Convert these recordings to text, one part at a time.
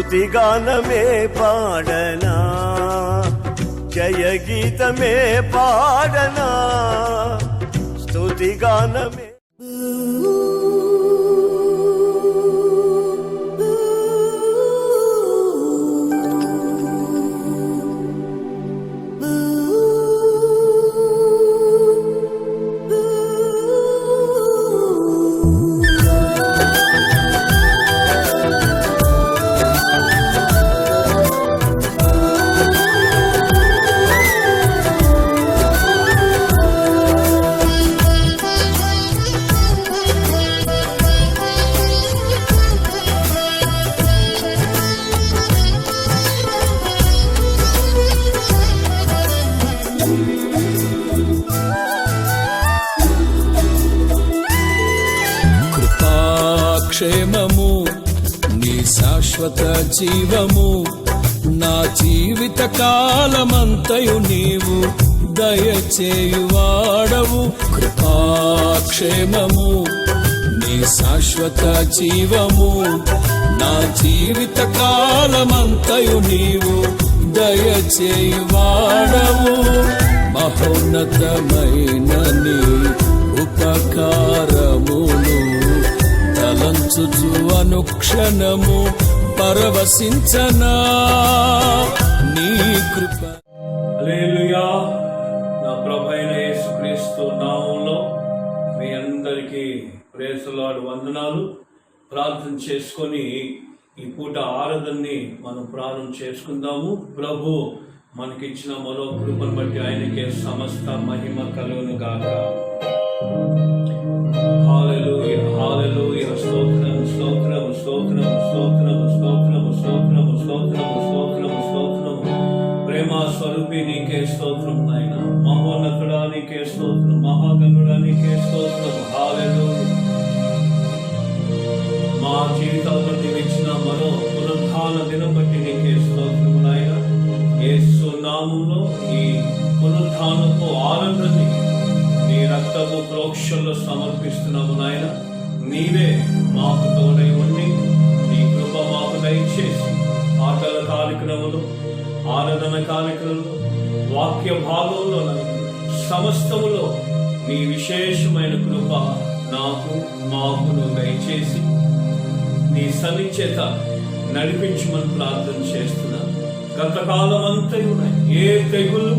స్తుతిగానమే పాడనా, జయ గీతమే పాడనా, స్తుతిగానమే. క్షేమము నీ శాశ్వత జీవము, నా జీవిత కాలమంతయు నీవు దయచేయువాడవు. కృపాక్షేమము నీ శాశ్వత జీవము, నా జీవిత కాలమంతయు నీవు దయచేయువాడవు. మహోన్నతమైన నీ ఉపకారమును తలంచుచు అనుక్షణము పరవశించనా నీ కృప. హల్లెలూయా. నా ప్రభువైన యేసుక్రీస్తు నామములో మీ అందరికీ ప్రైజ్ ది లార్డ్ వందనాలు. ప్రార్థన చేసుకొని ఈ పూట ఆరాధనని మనం ప్రారంభం చేసుకుందాము. ప్రభు మనకిచ్చిన మరో కృపను బట్టి ఆయనకే సమస్త మహిమ కలుగును గాక. హల్లెలూయా, హల్లెలూయా. స్తోత్రం, స్తోత్రం, స్తోత్రం, స్తోత్రం, స్తోత్రం, స్తోత్రం, స్తోత్రం, స్తోత్రం, స్తోత్రం. ప్రేమ స్వరూపి నీకే స్తోత్రం నాయన. మహోన్నతుడా నీకే స్తోత్రం, మహాగణుడా నీకే స్తోత్రం. హల్లెలూయా. మా జీవితాల్లో నీవిచ్చిన మరో పునరుద్ధాన దినం బట్టి నీకే స్తోత్రం నాయన. యేసు నామములో ఈ పునరుద్ధానపు ఆరాధనని నీ రక్తపు ప్రోక్షల్లో సమర్పిస్తున్నాము నాయన. నీవే మాకు తోడై ఉండి నీ కృప మాకు దయచేసి పాటల కార్యక్రమాలు, ఆరాధన కార్యక్రమాలు, వాక్య భాగంలో సమస్తములో నీ విశేషమైన కృప నాకు మాకును దయచేసి నీ సన్నిధి చేత నడిపించమని ప్రార్థన చేస్తున్నాను. గతకాలం అంతా ఏ తెగులు,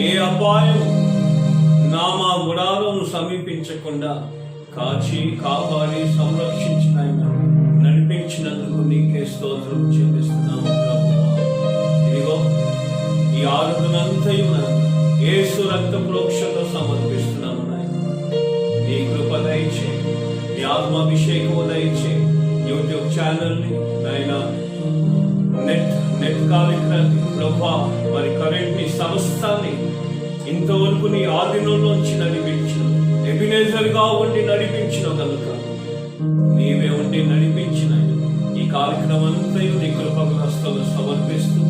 ఏ అపాయం నా మా గుడాలను సమీపించకుండా కాచి కాపాడి సంరక్షించిన నడిపించినందుకు నీకే స్తోత్రం చెల్లిస్తున్నాము ప్రభువా. ఇదిగో ఈ ఆరాధనంతయు యేసు రక్త ప్రోక్షలో సమర్పిస్తున్నాము నాయన. నీ కృప దయచేయి, నీ ఆత్మాభిషేకము దయచేయి. యూట్యూబ్ ఛానల్ని నాయన, నెట్ కార్యక్రమాన్ని ప్రభా, మరి కరెంట్ని సమస్తాన్ని ఇంతవరకు నీ ఆధీనంలోంచి నడిపించిన ఎబినేజర్గా ఉండి నడిపించిన కనుక నీవే ఉండి నడిపించిన ఈ కార్యక్రమం అంతయు నీ కృపకు హస్తాలు సమర్పిస్తూ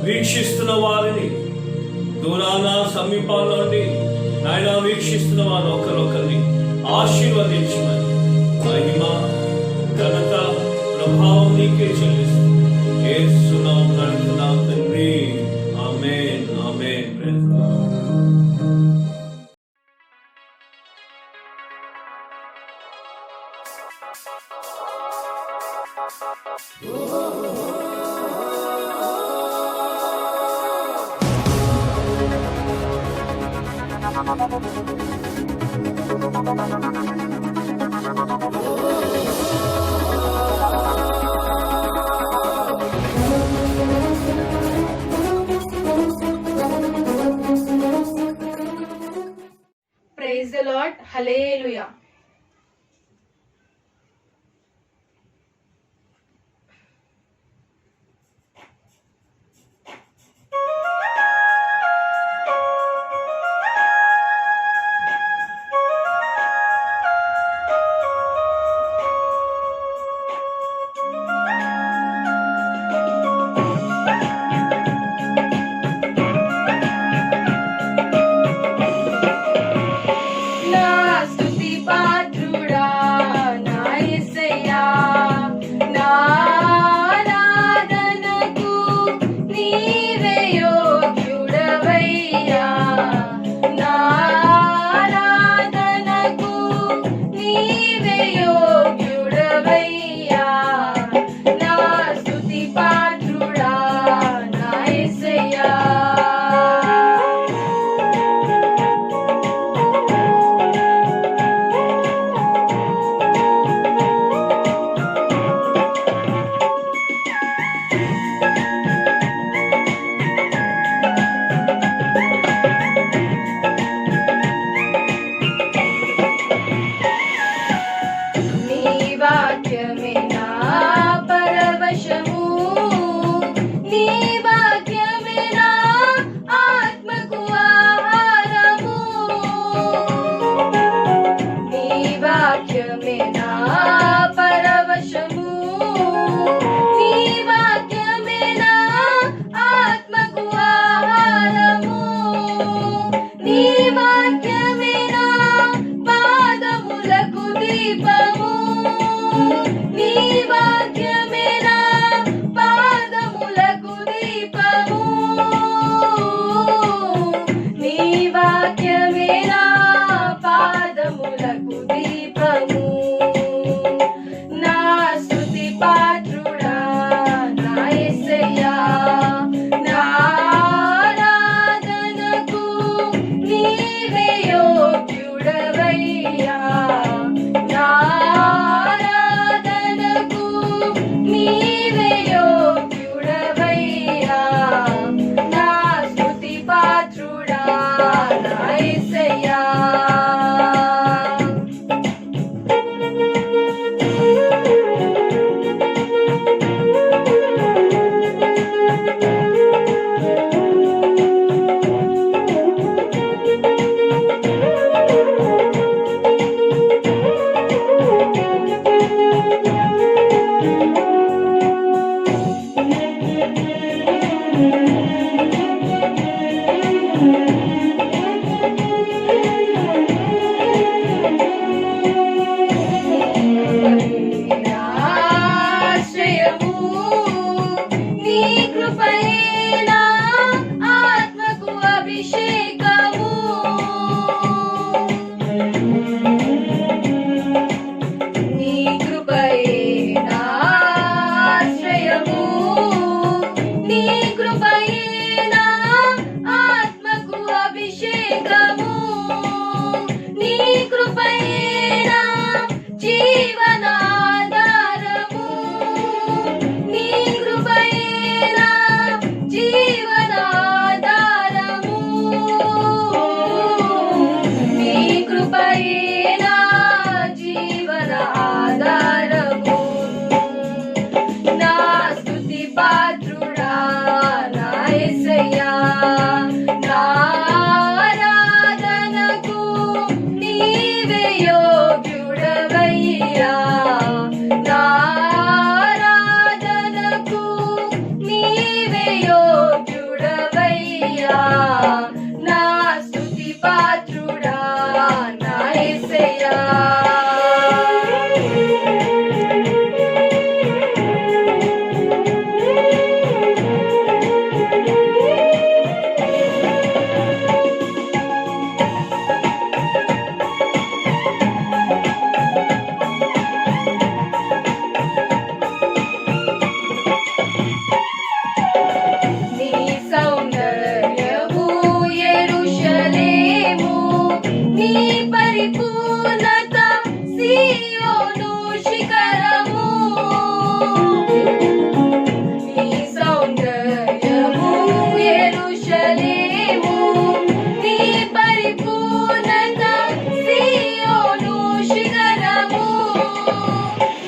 వీక్షిస్తున్న వారిని దూరాన సమీపాల నుండి నాయన వీక్షిస్తున్న వారు ఒకరొకరిని ఆశీర్వదించమని మహిమ ఘనత ప్రభావం నీకే చెల్లిస్తూ యేసు నామమున అడుగుతున్నాం తండ్రి. Amen, amen. Praise the lord. Praise the Lord. Hallelujah. నా స్తుతి దీపము నీ వాక్యమే నా పాదములకు దీపము నీ వాక్యమే నా పాదములకు దీపము నా స్తుతి పాత్రుడా నా యేసయ్యా నా ఆరాధనకు నీవే యోగ్యుడవయ్యా నా ఆరాధనకు నీవే యోగ్యుడవయ్యా నా స్తుతి పాత్రుడా నా యేసయ్యా ఆశ్రయము నీ కృపయే నా ఆత్మకు అభిషేకము నీ కృపయే నా ఆశ్రయము నీ కృపయే నా ఆత్మకు అభిషేకము నీ కృపయే నా జీవనాధారము నీ కృపయే నా జీవనాధారము నీ కృపయే నా జీవనాధారము నా స్తుతి పాత్రుడా నా యేసయ్యా నా ఆరాధనకు నీవే యోగ్యుడవయ్యా నా ఆరాధనకు నీవే యోగ్యుడవయ్యా నా స్తుతి పాత్రుడా నా యేసయ్యా నీ సౌందర్యము యెరూషలేము నీ పరిపూర్ణత సీయోను శిఖరము నీ సౌందర్యము యెరూషలేము నీ పరిపూర్ణత సీయోను శిఖరము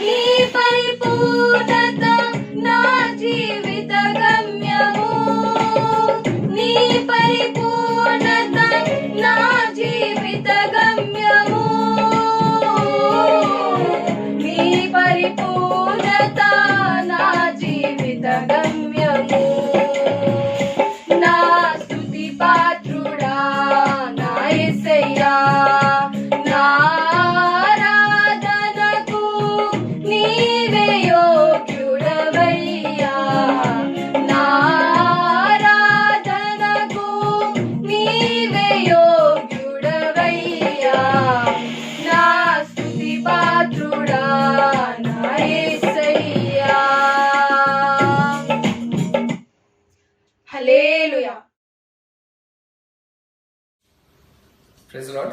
నీ పరిపూర్ణత నా జీవిత గమ్యము నీ పరిపూర్ణత నా జీవిత గమ్యము నీ పరిపూర్ణత నా జీవిత గమ్యము నా స్తుతి పాత్రుడా నా యేసయ్యా నా ఆరాధనకు నీవే యోగ్యుడవయ్యా నా ఆరాధనకు నీవే యోగ్యుడవయ్యా నా స్తుతి పాత్రుడా నా యేసయ్యా హల్లెలూయా ప్రైజ్ లార్డ్.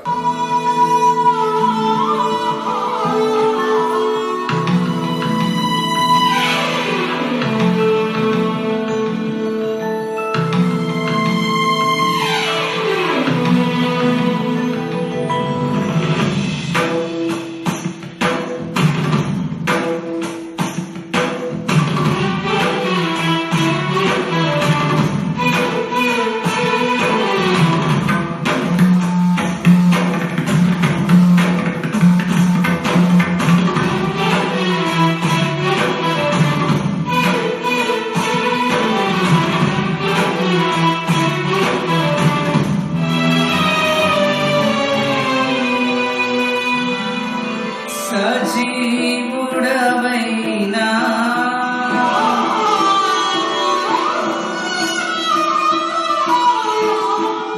సజీవుడవైనా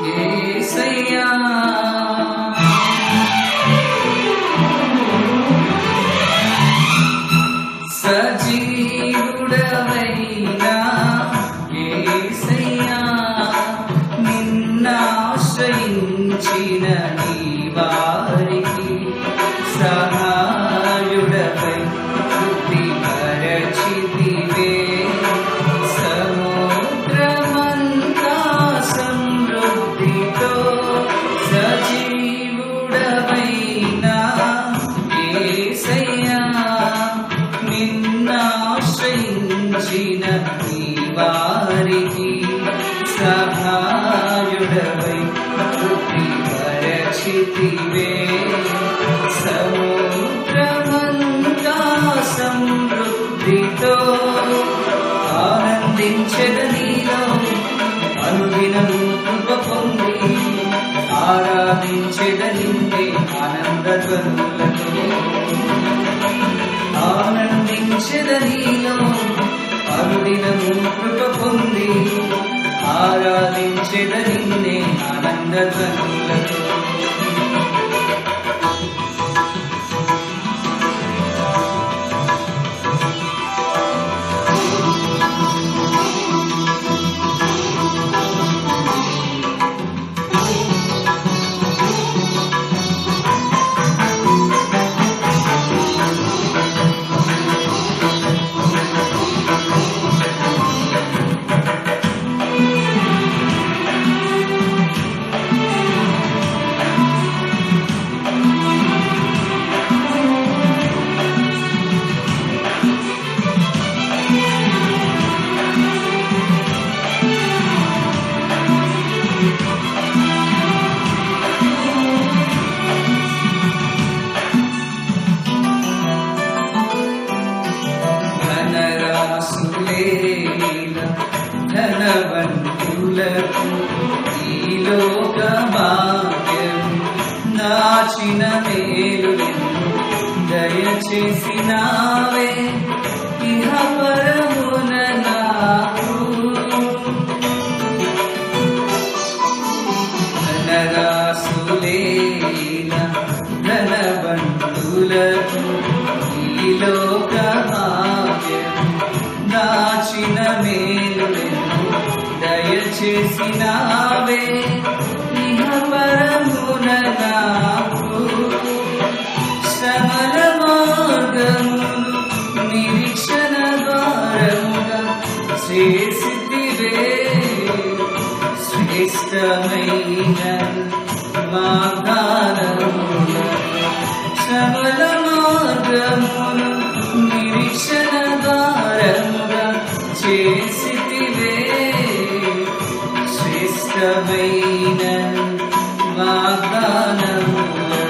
యేసయ్యా సజీవుడవైనా యేసయ్యా నిన్నాశ్రయించిన నీ వారికి సహాయుడవై తృప్తిపరచితివే సముద్రమంతా సమృద్ధితో సజీవుడవైనా యేసయ్యా నిన్నాశ్రయించిన నీ వారికి సహాయుడవై తృప్తిపరచితివే సముద్రమంతా సమృద్ధితో ఆనందించెదనీలో అనుదినము కృప పొంది ఆరాధించెదనిందే ఆనందధ్వనులతో ఆనందించెదనీలో అనుదినము కృప పొంది ఆరాధించెదనిన్నే ఆనందధ్వనులతో ధనవంతులకు ఈ లోక భాగ్యం దాచిన మేలు దయచేసినావే ఇహ పరమున నాకు ధనరాసులేన ధనవంతులకు ఈ లోక భాగ్యం దాచిన మేలు దయచేసినావే ఇహ పరమున నాకు శ్రమల మార్గమును నిరీక్షణ ద్వారముగా చేసితివే శ్రేష్టమైన వాగ్దానముగా శ్రమల మార్గమును నిరీక్షణ ద్వారముగా చేసితివే శ్రేష్టమైన వాగ్దానముగా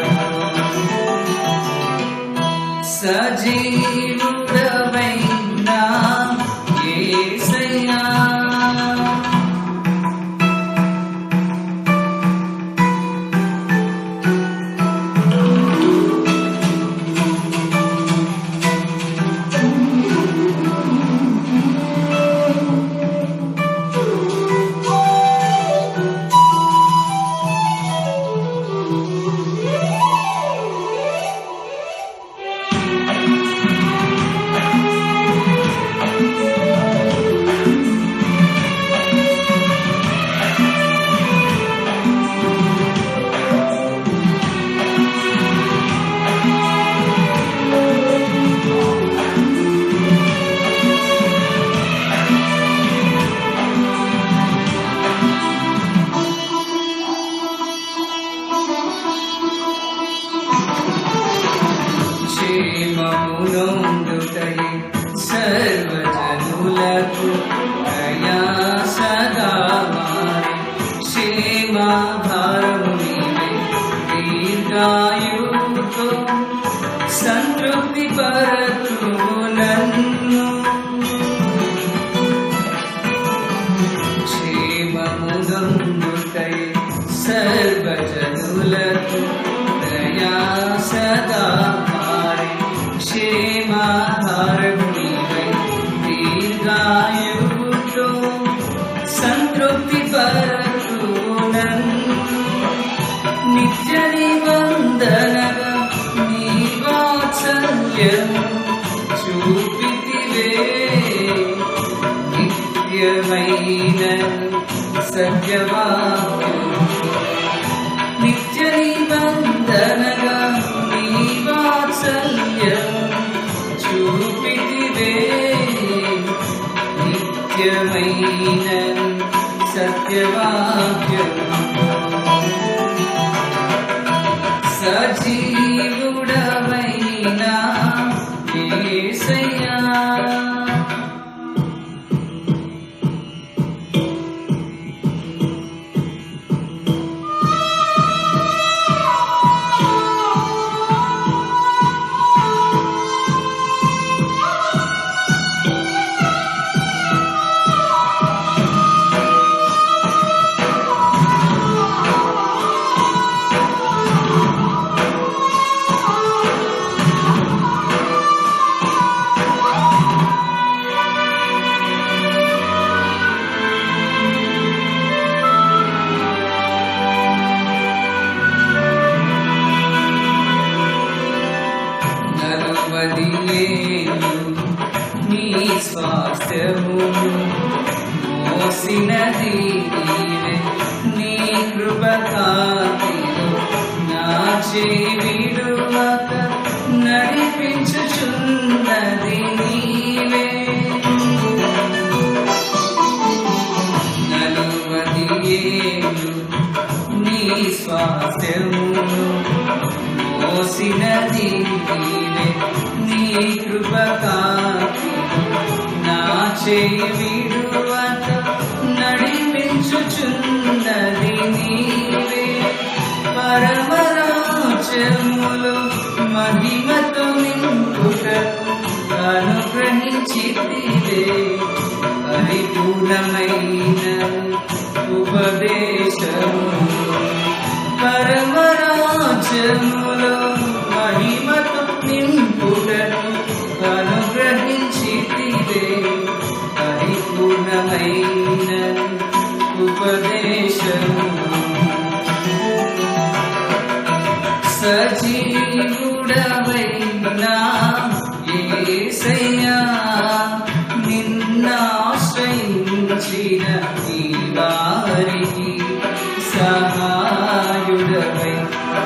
సజీవుడవైనా యేసయ్యా క్షేమమునొందుటై సర్వజనులకు ప్రయాసగా మారి క్షేమాధారము నీవే దీర్ఘాయువుతో సంతృప్తి పరచుము నన్ను క్షేమమునొందుటై సర్వజనులకు ప్రయాసగా మారి మోసినది నీవే నీ కృప కాంతిలో నా చేయి విడువక నడిపించుచున్నది నీవే నలువది ఏళ్ళు నీ స్వాస్థ్యమును మోసినది నీవే నీ కృప కాంతిలో నా చేయి విడువక నడిపించుచున్నది నీవే పరమరాజ్యములో మహిమతో నింపుటకు అనుగ్రహించితివే పరిపూర్ణమైన ఉపదేశము పరమరాజ్యములో మహిమతో నింపుటకు అనుగ్రహించితివే పరిపూర్ణమైన ఉపదేశము సజీవుడవైనా యేసయ్యా నిన్నాశ్రయించిన ఈ వారికి సహాయుడవై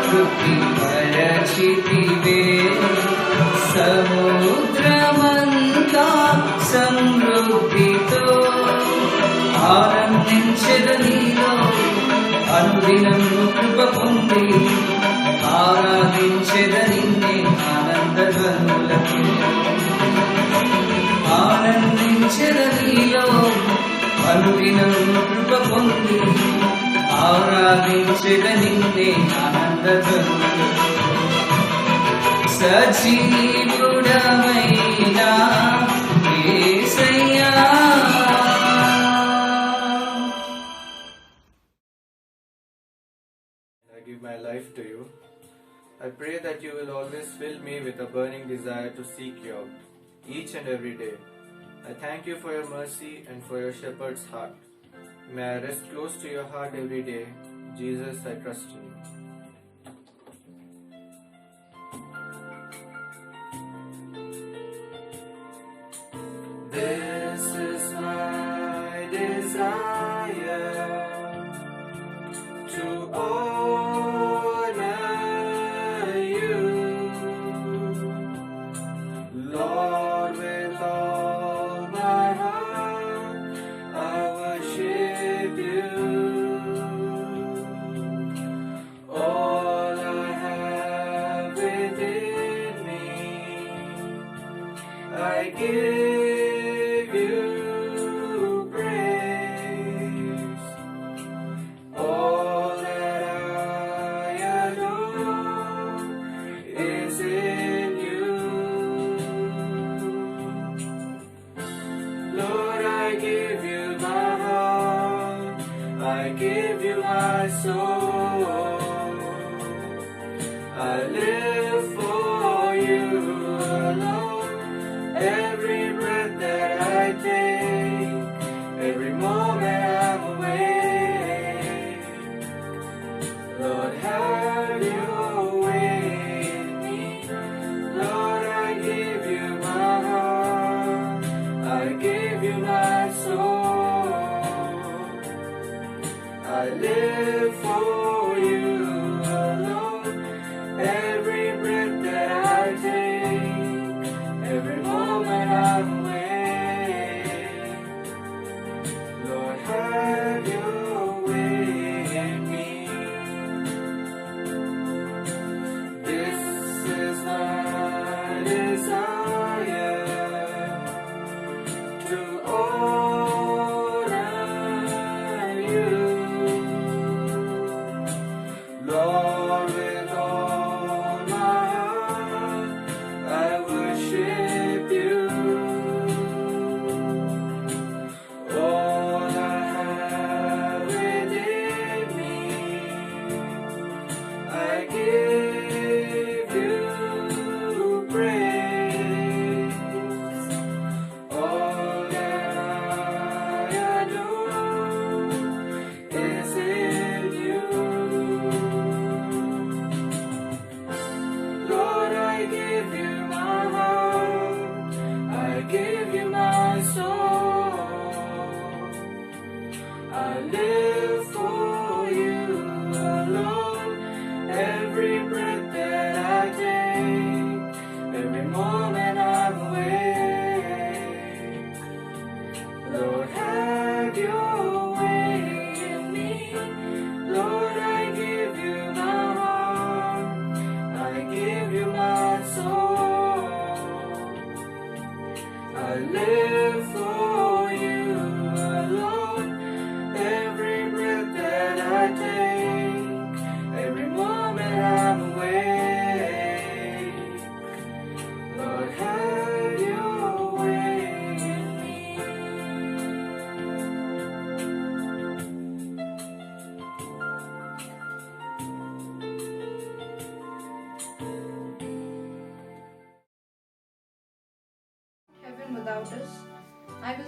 తృప్తిపరచితివే సముద్రమంతా సమృద్ధితో ఆనందించెదనిలో అనుదినం కృప పొంది ఆరాధించెదనిన్నే ఆనందధ్వనులతో ఆనందించెదనిలో అనుదినం కృప పొంది ఆరాధించెదనిన్నే ఆనందధ్వనులతో సజీవుడమైనా యేసయ్యా I give my life to you. I pray that you will always fill me with a burning desire to seek you out each and every day. I thank you for your mercy and for your shepherd's heart. May I rest close to your heart every day. Jesus, I trust in you. This is my desire to honor you, Lord, with all my heart. I worship you. All I have within me, I give you praise. All that I adore is in you. Lord, I give you my heart, I give you my soul. I live for you alone, every breath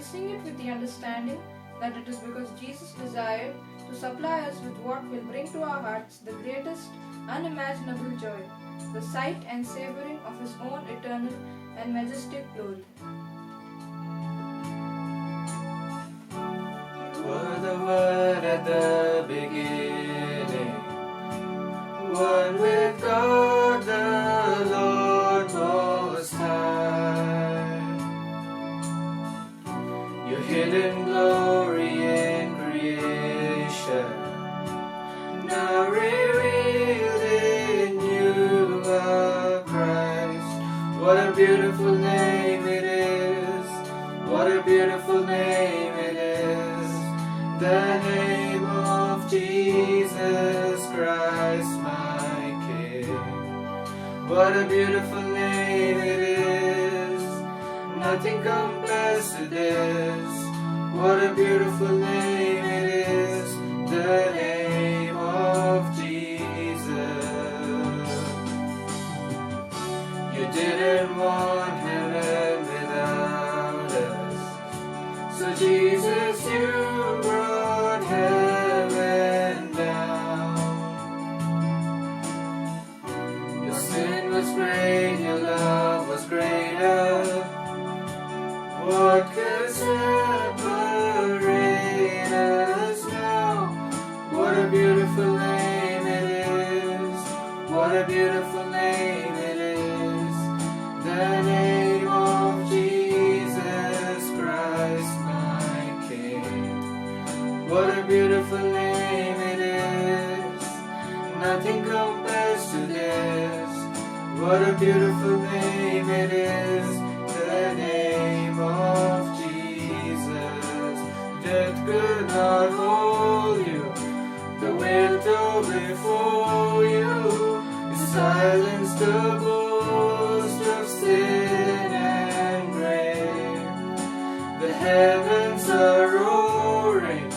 will sing it with the understanding that it is because Jesus desired to supply us with what will bring to our hearts the greatest unimaginable joy, the sight and savoring of His own eternal and majestic glory. were the Word at the beginning, one with God the Lord Most High. Your hidden glory in creation, now revealed in you are Christ. What a beautiful name it is! What a beautiful name it is! The name of Jesus Christ, my King. What a beautiful name it is! Nothing compares to this. What a beautiful name it is! The name of Jesus. You didn't want heaven without us, so Jesus, you brought heaven down. Your sin was great, your love was greater. What could separate us now? What a beautiful name it is! What a beautiful name it is! The name of Jesus Christ, my King. What a beautiful name it is! Nothing compares to this. What a beautiful name it is! The name of Jesus. Death could not hold you. The will to before you. You silenced the boast of sin and grave. The heavens are roaring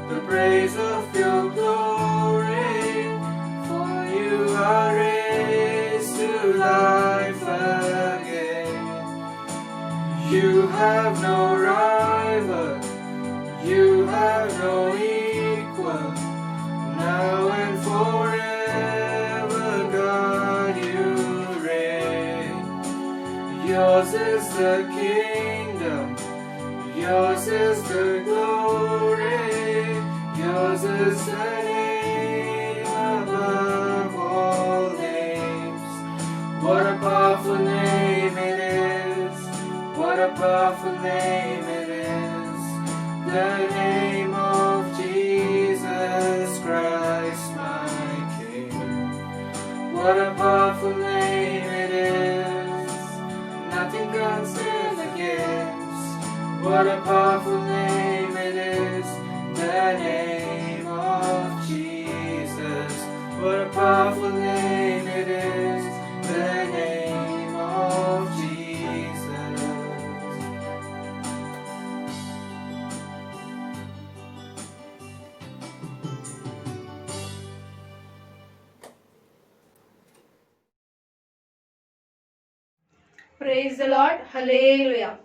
the praise of your glory. For you are raised to life again. You have no rival, you have no equal. Now and forever, God, you reign. Yours is the kingdom, yours is the glory, yours is the name above all names. What a powerful name it is! What a powerful name it is! The name of Jesus Christ, my King. What a powerful name it is! Nothing can stand against. What a powerful name it is! The name of Jesus. What a powerful name it is! The name of Jesus. Praise the Lord. Hallelujah.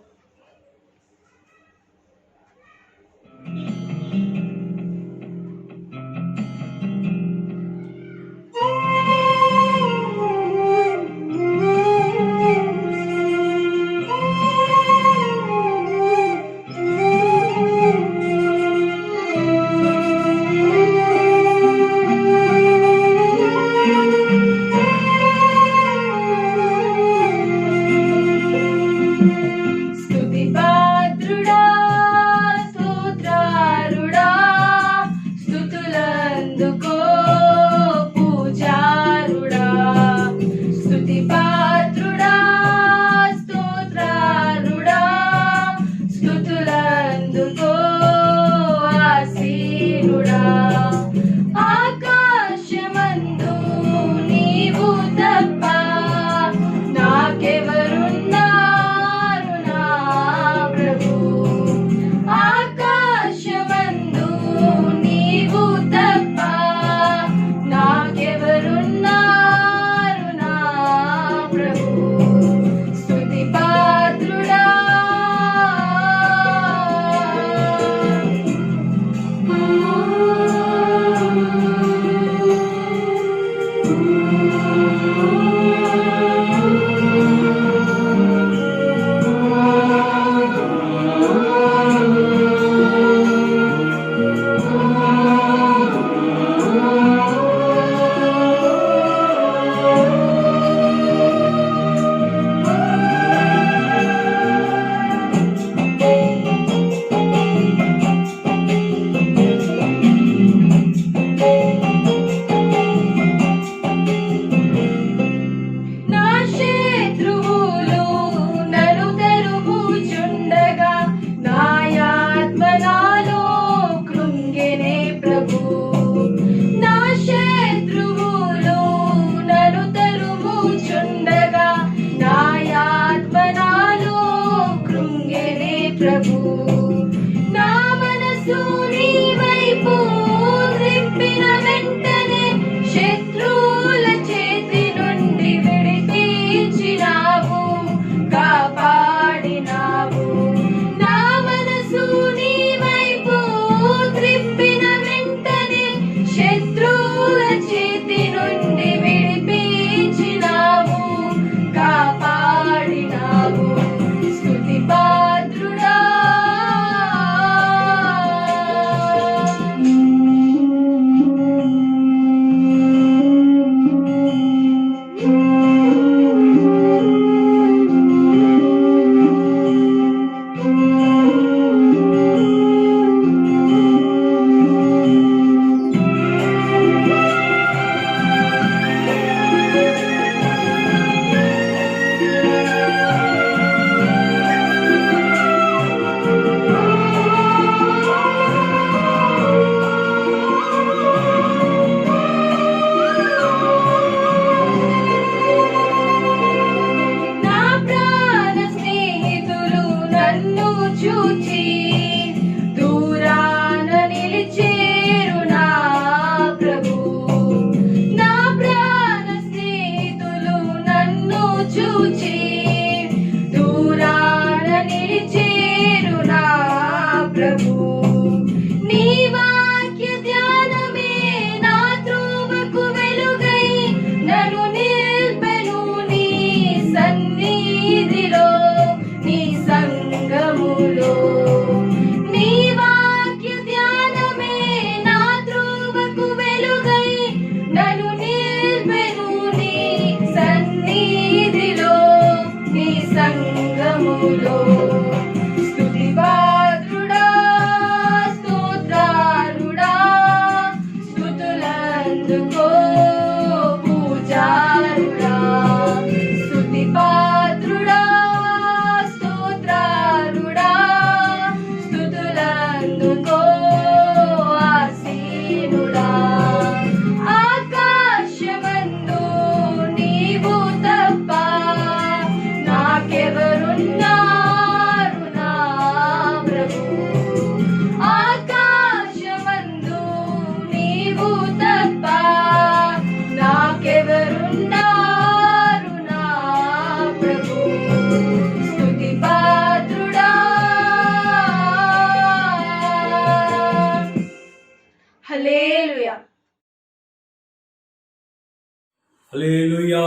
హల్లెలూయా.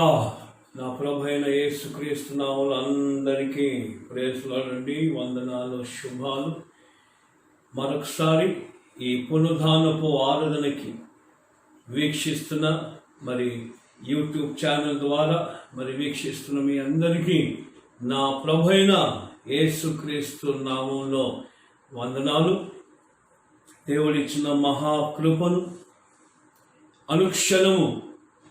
నా ప్రభు అయిన యేసుక్రీస్తు నామములో అందరికీ ప్రేయస్సులండి, వందనాలు, శుభాలు. మరొకసారి ఈ పునరుద్ధానపు ఆరాధనకి వీక్షిస్తున్న మరి యూట్యూబ్ ఛానల్ ద్వారా మరి వీక్షిస్తున్న మీ అందరికీ నా ప్రభు అయిన యేసుక్రీస్తు నామంలో వందనాలు. దేవుడిచ్చిన మహాకృపను అనుక్షణము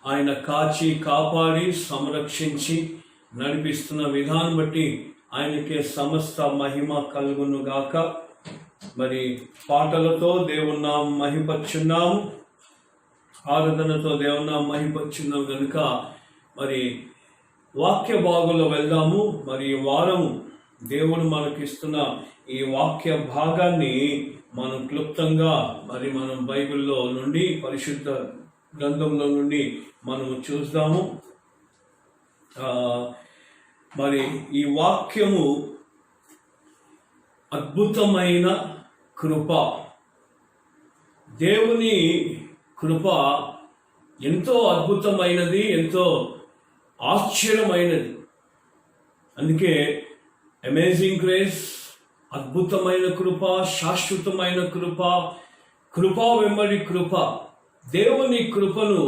ఆయన కాచి కాపాడి సంరక్షించి నడిపిస్తున్న విధానం బట్టి ఆయనకే సమస్త మహిమ కలుగును గాక. మరి పాటలతో దేవుని మహిమపరుచున్నాము, ఆరాధనతో దేవుని మహిమపరుచున్నాము కనుక మరి వాక్య భాగంలో వెళ్దాము. మరి ఈ వారము దేవుడు మనకిస్తున్న ఈ వాక్య భాగాన్ని మనం క్లుప్తంగా మరి మనం బైబిల్లో నుండి పరిశుద్ధ గ్రంథంలో నుండి మనము చూద్దాము. మరి ఈ వాక్యము అద్భుతమైన కృప, దేవుని కృప ఎంతో అద్భుతమైనది, ఎంతో ఆశ్చర్యమైనది. అందుకే అమేజింగ్ గ్రేస్, అద్భుతమైన కృప, శాశ్వతమైన కృప, కృపా వెంబడి కృప. దేవుని కృపను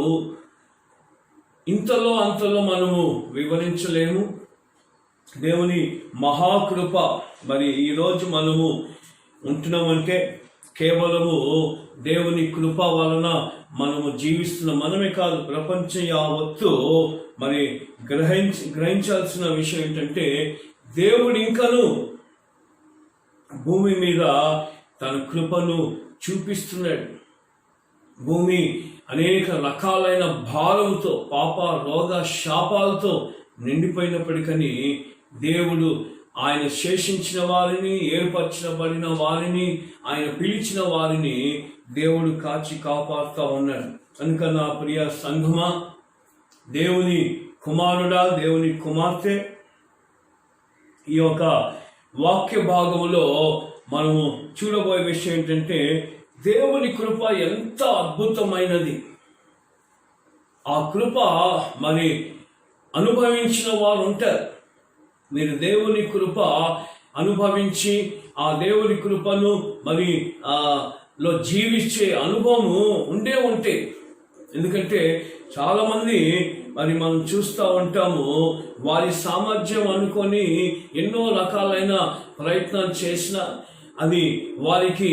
ఇంతలో అంతలో మనము వివరించలేము. దేవుని మహాకృప. మరి ఈరోజు మనము ఉంటున్నామంటే కేవలము దేవుని కృప వలన మనము జీవిస్తున్న మనమే కాదు, ప్రపంచం యావత్తు మరి గ్రహించాల్సిన విషయం ఏంటంటే దేవుడు ఇంకను భూమి మీద తన కృపను చూపిస్తున్నాడు. భూమి అనేక రకాలైన భారంతో, పాప రోగ శాపాలతో నిండిపోయినప్పటికీ దేవుడు ఆయన శేషించిన వారిని, ఏర్పరచబడిన వారిని, ఆయన పిలిచిన వారిని దేవుడు కాచి కాపాడుతూ ఉన్నాడు. కనుక నా ప్రియ సంఘమా, దేవుని కుమారుడా, దేవుని కుమార్తె, ఈ యొక్క వాక్య భాగంలో మనము చూడబోయే విషయం ఏంటంటే దేవుని కృప ఎంత అద్భుతమైనది. ఆ కృప మరి అనుభవించిన వారు ఉంటారు. మీరు దేవుని కృప అనుభవించి ఆ దేవుని కృపను మరి లో జీవించే అనుభవం ఉంటే, ఎందుకంటే చాలా మంది మరి మనం చూస్తూ ఉంటాము, వారి సామర్థ్యం అనుకొని ఎన్నో రకాలైన ప్రయత్నాలు చేసిన అది వారికి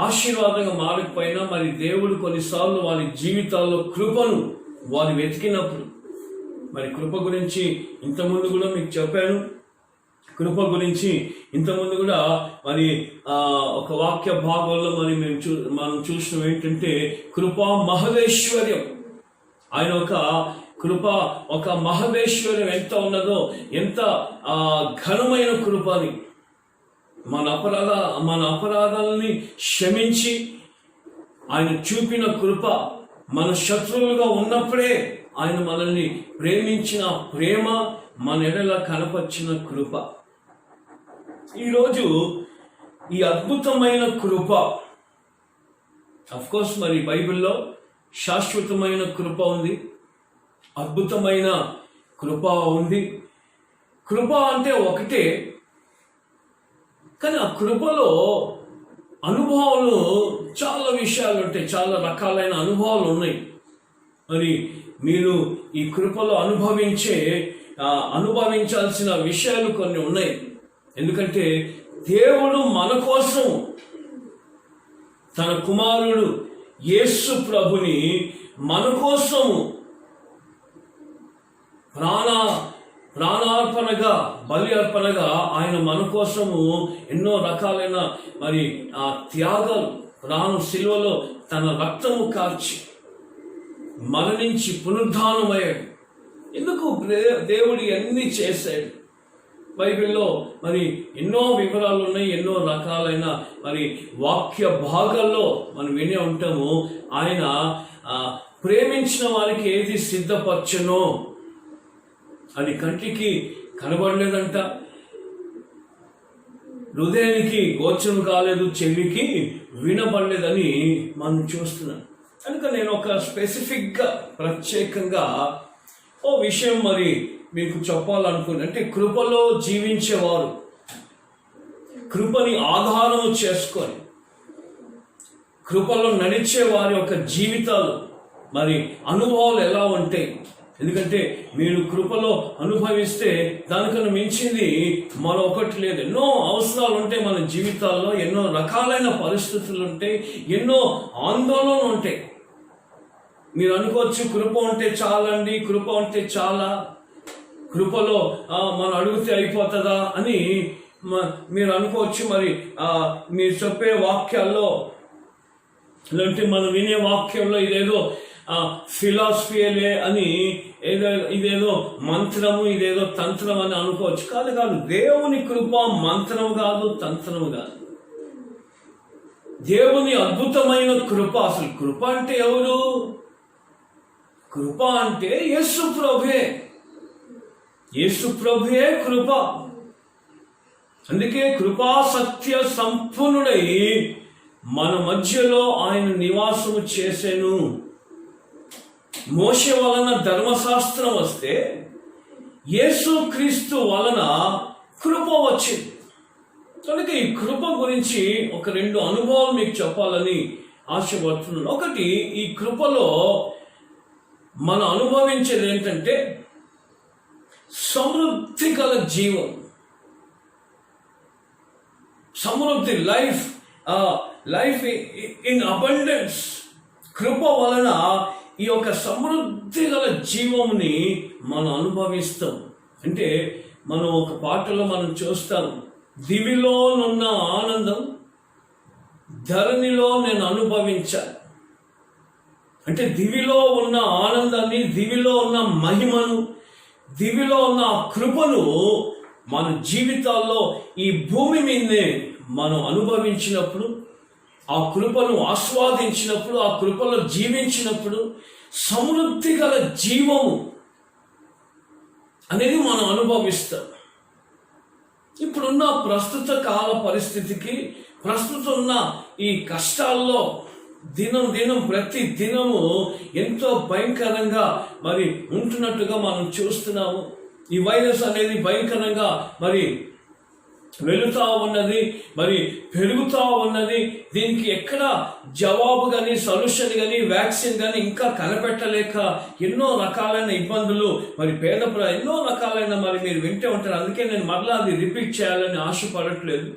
ఆశీర్వాదంగా మారకపోయినా మరి దేవుడు కొన్నిసార్లు వారి జీవితాల్లో కృపను వారు వెతికినప్పుడు, మరి కృప గురించి ఇంతకుముందు కూడా మీకు చెప్పాను. కృప గురించి ఇంతకుముందు కూడా మరి ఒక వాక్య భాగంలో మరి మనం చూసినాం ఏంటంటే కృపా మహదేశ్వర్యం. ఆయన ఒక కృప, ఒక మహదేశ్వర్యం ఎంత ఉన్నదో, ఎంత ఘనమైన కృపని, మన అపరాధాలని క్షమించి ఆయన చూపిన కృప, మన శత్రువులుగా ఉన్నప్పుడే ఆయన మనల్ని ప్రేమించిన ప్రేమ, మన ఎడల కనపరిచిన కృప. ఈరోజు ఈ అద్భుతమైన కృప, అఫ్కోర్స్ మరి బైబిల్లో శాశ్వతమైన కృప ఉంది, అద్భుతమైన కృప ఉంది. కృప అంటే ఒకటే, కానీ ఆ కృపలో అనుభవాలు చాలా విషయాలు ఉంటాయి, చాలా రకాలైన అనుభవాలు ఉన్నాయి. మరి మీరు ఈ కృపలో అనుభవించాల్సిన విషయాలు కొన్ని ఉన్నాయి. ఎందుకంటే దేవుడు మన కోసం తన కుమారుడు యేసు ప్రభుని మన కోసము ప్రాణార్పణగా, బలి అర్పణగా ఆయన మన కోసము ఎన్నో రకాలైన మరి ఆ త్యాగాలు, శిలువలో తన రక్తము కార్చి మరణించి పునరుద్ధానమయ్యాడు. ఎందుకు దేవుడు ఎన్ని చేశాడు? బైబిల్లో మరి ఎన్నో వివరాలు ఉన్నాయి, ఎన్నో రకాలైన మరి వాక్య భాగాల్లో మనం వినే ఉంటాము. ఆయన ప్రేమించిన వారికి ఏది సిద్ధపరచనో అది కంటికి కనబడలేదంట, హృదయానికి గోచరం కాలేదు, చెవికి వినబడలేదని మనం చూస్తున్నాం. కనుక నేను ఒక స్పెసిఫిక్గా ప్రత్యేకంగా ఓ విషయం మరి మీకు చెప్పాలనుకుని, అంటే కృపలో జీవించేవారు, కృపని ఆధారం చేసుకొని కృపలో నడిచే వారి యొక్క జీవితాలు మరి అనుభవాలు ఎలా ఉంటాయి? ఎందుకంటే మీరు కృపలో అనుభవిస్తే దానికన్నా మించింది మరొకటి లేదు. ఎన్నో అవసరాలు ఉంటాయి మన జీవితాల్లో, ఎన్నో రకాలైన పరిస్థితులు ఉంటాయి, ఎన్నో ఆందోళనలు ఉంటాయి. మీరు అనుకోవచ్చు కృప ఉంటే చాలండి, కృప ఉంటే చాలా, కృపలో మనం అడిగితే అయిపోతుందా అని మీరు అనుకోవచ్చు. మరి మీరు చెప్పే వాక్యాల్లో, లేదంటే మనం వినే వాక్యంలో ఇదేదో ఫిలాసఫీలే అని, ఇదేదో మంత్రము, ఇదేదో తంత్రం అని అనుకోవచ్చు. కాదు, దేవుని కృప మంత్రం కాదు, తంత్రం కాదు. దేవుని అద్భుతమైన కృప. అసలు కృప అంటే ఎవరు? కృప అంటే యేసు ప్రభువే. యేసు ప్రభువే కృప. అందుకే కృపా సత్య సంపూర్ణుడై మన మధ్యలో ఆయన నివాసము చేసెను. మోషే వలన ధర్మశాస్త్రం వస్తే యేసు క్రీస్తు వలన కృప వచ్చింది. కనుక ఈ కృప గురించి ఒక 2 అనుభవాలు మీకు చెప్పాలని ఆశపడుతున్నాను. ఒకటి, ఈ కృపలో మనం అనుభవించేది ఏంటంటే సమృద్ధి గల జీవం, సమృద్ధి, లైఫ్ ఇన్ అబండెన్స్. కృప వలన ఈ యొక్క సమృద్ధి గల జీవముని మనం అనుభవిస్తాం. అంటే మనం ఒక పాటలో మనం చూస్తాం, దివిలోనున్న ఆనందం ధరణిలో నేను అనుభవించాను. అంటే దివిలో ఉన్న ఆనందాన్ని, దివిలో ఉన్న మహిమను, దివిలో ఉన్న కృపను మన జీవితాల్లో ఈ భూమి మీదే మనం అనుభవించినప్పుడు, ఆ కృపను ఆస్వాదించినప్పుడు, ఆ కృపలో జీవించినప్పుడు సమృద్ధి గల జీవము అనేది మనం అనుభవిస్తాం. ఇప్పుడున్న ప్రస్తుత కాల పరిస్థితికి, ప్రస్తుతం ఉన్న ఈ కష్టాల్లో దినం ప్రతి దినము ఎంతో భయంకరంగా మరి ఉంటున్నట్టుగా మనం చూస్తున్నాము. ఈ వైరస్ అనేది భయంకరంగా మరి వెళుతూ ఉన్నది, మరి పెరుగుతూ ఉన్నది. దీనికి ఎక్కడ జవాబు కానీ, సొల్యూషన్ కానీ, వ్యాక్సిన్ కానీ ఇంకా కనిపెట్టలేక ఎన్నో రకాలైన ఇబ్బందులు, మరి ఎన్నో రకాలైన మరి మీరు వింటే ఉంటారు. అందుకే నేను మరలా అది రిపీట్ చేయాలని ఆశపడట్లేదు.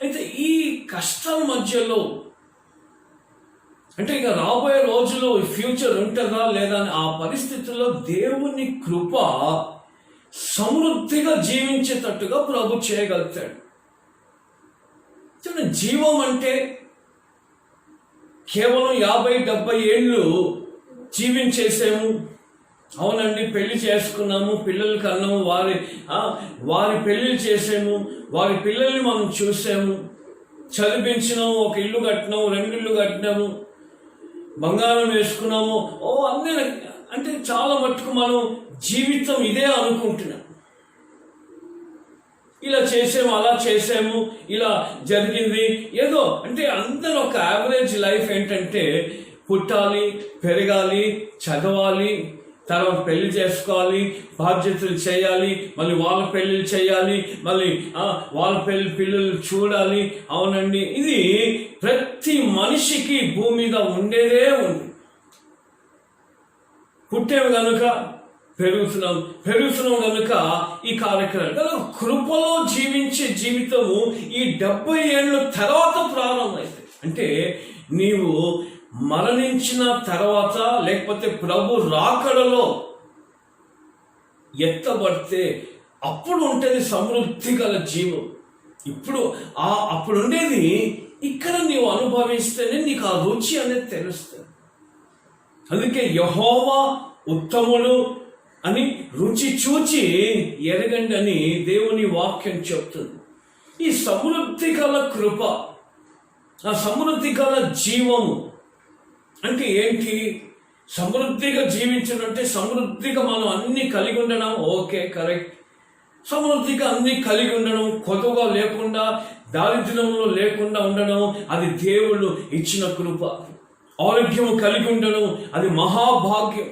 అయితే ఈ కష్టాల మధ్యలో, అంటే ఇక రాబోయే రోజుల్లో ఫ్యూచర్ ఉంటుందా లేదా అని ఆ పరిస్థితుల్లో దేవుని కృప సమృద్ధిగా జీవించేటట్టుగా ప్రభు చేయగలుగుతాడు. జీవం అంటే కేవలం 50-70 ఏళ్ళు జీవించేసాము, అవునండి, పెళ్లి చేసుకున్నాము, పిల్లలు కన్నాము, వారి పెళ్లిళ్ళు చేసాము, వారి పిల్లల్ని మనం చూసాము, చదివించినాము, ఒక ఇల్లు కట్టినాము, 2 ఇళ్ళు కట్టినాము, బంగారం వేసుకున్నాము, అన్నీ. అంటే చాలా మట్టుకు మనం జీవితం ఇదే అనుకుంటున్నాం. ఇలా చేసాము, అలా చేసాము, ఇలా జరిగింది ఏదో. అంటే అందరూ ఒక యావరేజ్ లైఫ్ ఏంటంటే పుట్టాలి, పెరగాలి, చదవాలి, తర్వాత పెళ్లి చేసుకోవాలి, బాధ్యతలు చేయాలి, మళ్ళీ వాళ్ళ పెళ్ళిళ్ళు చేయాలి, మళ్ళీ వాళ్ళ పిల్లలు చూడాలి. అవునండి, ఇది ప్రతి మనిషికి భూమి మీద ఉండేదే ఉంది. పుట్టాము కనుక పెరుగుతున్నాం కనుక ఈ కార్యక్రమం. కృపలో జీవించే జీవితము ఈ 70 ఏళ్ళ తర్వాత ప్రారంభమైంది. అంటే నీవు మరణించిన తర్వాత, లేకపోతే ప్రభు రాకడలో ఎత్తబడితే అప్పుడు ఉంటుంది సమృద్ధి గల జీవం. అప్పుడు ఉండేది ఇక్కడ నీవు అనుభవిస్తేనే నీకు ఆ రుచి అనేది తెలుస్తుంది. అందుకే యెహోవా ఉత్తముడు అని రుచి చూచి ఎరగండి అని దేవుని వాక్యం చెప్తుంది. ఈ సమృద్ధి గల కృప, ఆ సమృద్ధి గల జీవము అంటే ఏంటి? సమృద్ధిగా జీవించడం అంటే సమృద్ధిగా మనం అన్ని కలిగి ఉండడం. Okay, correct. సమృద్ధిగా అన్ని కలిగి ఉండడం, కొదువుగా లేకుండా, దారిద్ర్యంలో లేకుండా ఉండడం, అది దేవుడు ఇచ్చిన కృప. ఆరోగ్యం కలిగి ఉండడం, అది మహాభాగ్యం.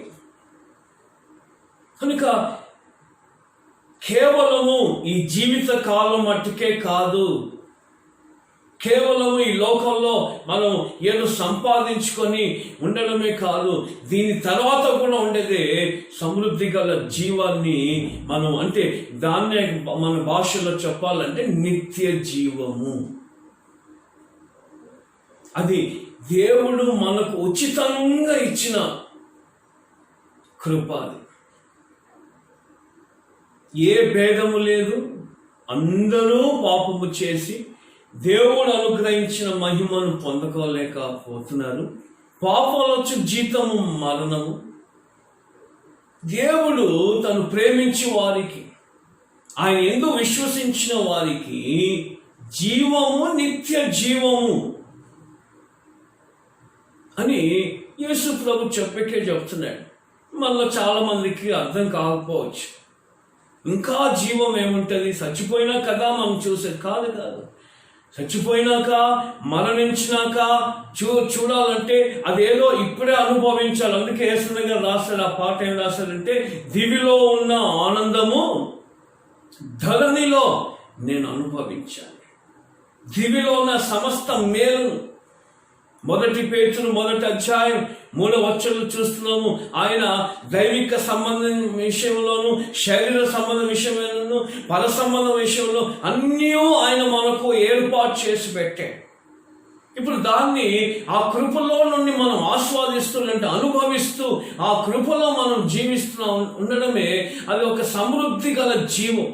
కనుక కేవలము ఈ జీవిత కాలం మట్టుకే కాదు, కేవలం ఈ లోకంలో మనం ఏదో సంపాదించుకొని ఉండడమే కాదు, దీని తర్వాత కూడా ఉండేదే సమృద్ధి గల జీవాన్ని మనం, అంటే దాన్నే మన భాషలో చెప్పాలంటే నిత్య జీవము. అది దేవుడు మనకు ఉచితంగా ఇచ్చిన కృప. అది ఏ భేదము లేదు, అందరూ పాపము చేసి దేవుడు అనుగ్రహించిన మహిమను పొందుకోలేకపోతున్నారు. పాపంలో వచ్చి జీతము మరణము. దేవుడు తను ప్రేమించి వారికి, ఆయన యందు విశ్వసించిన వారికి జీవము, నిత్య జీవము అని యేసు ప్రభు చెప్పకే చెప్తున్నాడు. మనలో చాలా మందికి అర్థం కాకపోవచ్చు. ఇంకా జీవం ఏముంటుంది, చచ్చిపోయినా కదా మనం చూసేది కాదు. చచ్చిపోయినాక, మరణించినాక చూడాలంటే అదేదో ఇప్పుడే అనుభవించాలి. అందుకే యేసు గారు రాస్తాడు, ఆ పాట ఏం రాస్తాడంటే, దివిలో ఉన్న ఆనందము ధరణిలో నేను అనుభవించాలి. దివిలో ఉన్న సమస్త మేలు. 1 పేతురు 1వ అధ్యాయం 3వ వచనం చూస్తున్నాము. ఆయన దైవిక సంబంధం విషయంలోను, శరీర సంబంధం విషయంలోను, పర సంబంధం విషయంలో అన్నీ ఆయన మనకు ఏర్పాటు చేసి పెట్టాడు. ఇప్పుడు దాన్ని ఆ కృపలో నుండి మనం ఆస్వాదిస్తుంటే, అనుభవిస్తూ ఆ కృపలో మనం జీవిస్తున్నాం ఉండడమే అది ఒక సమృద్ధి గల జీవం.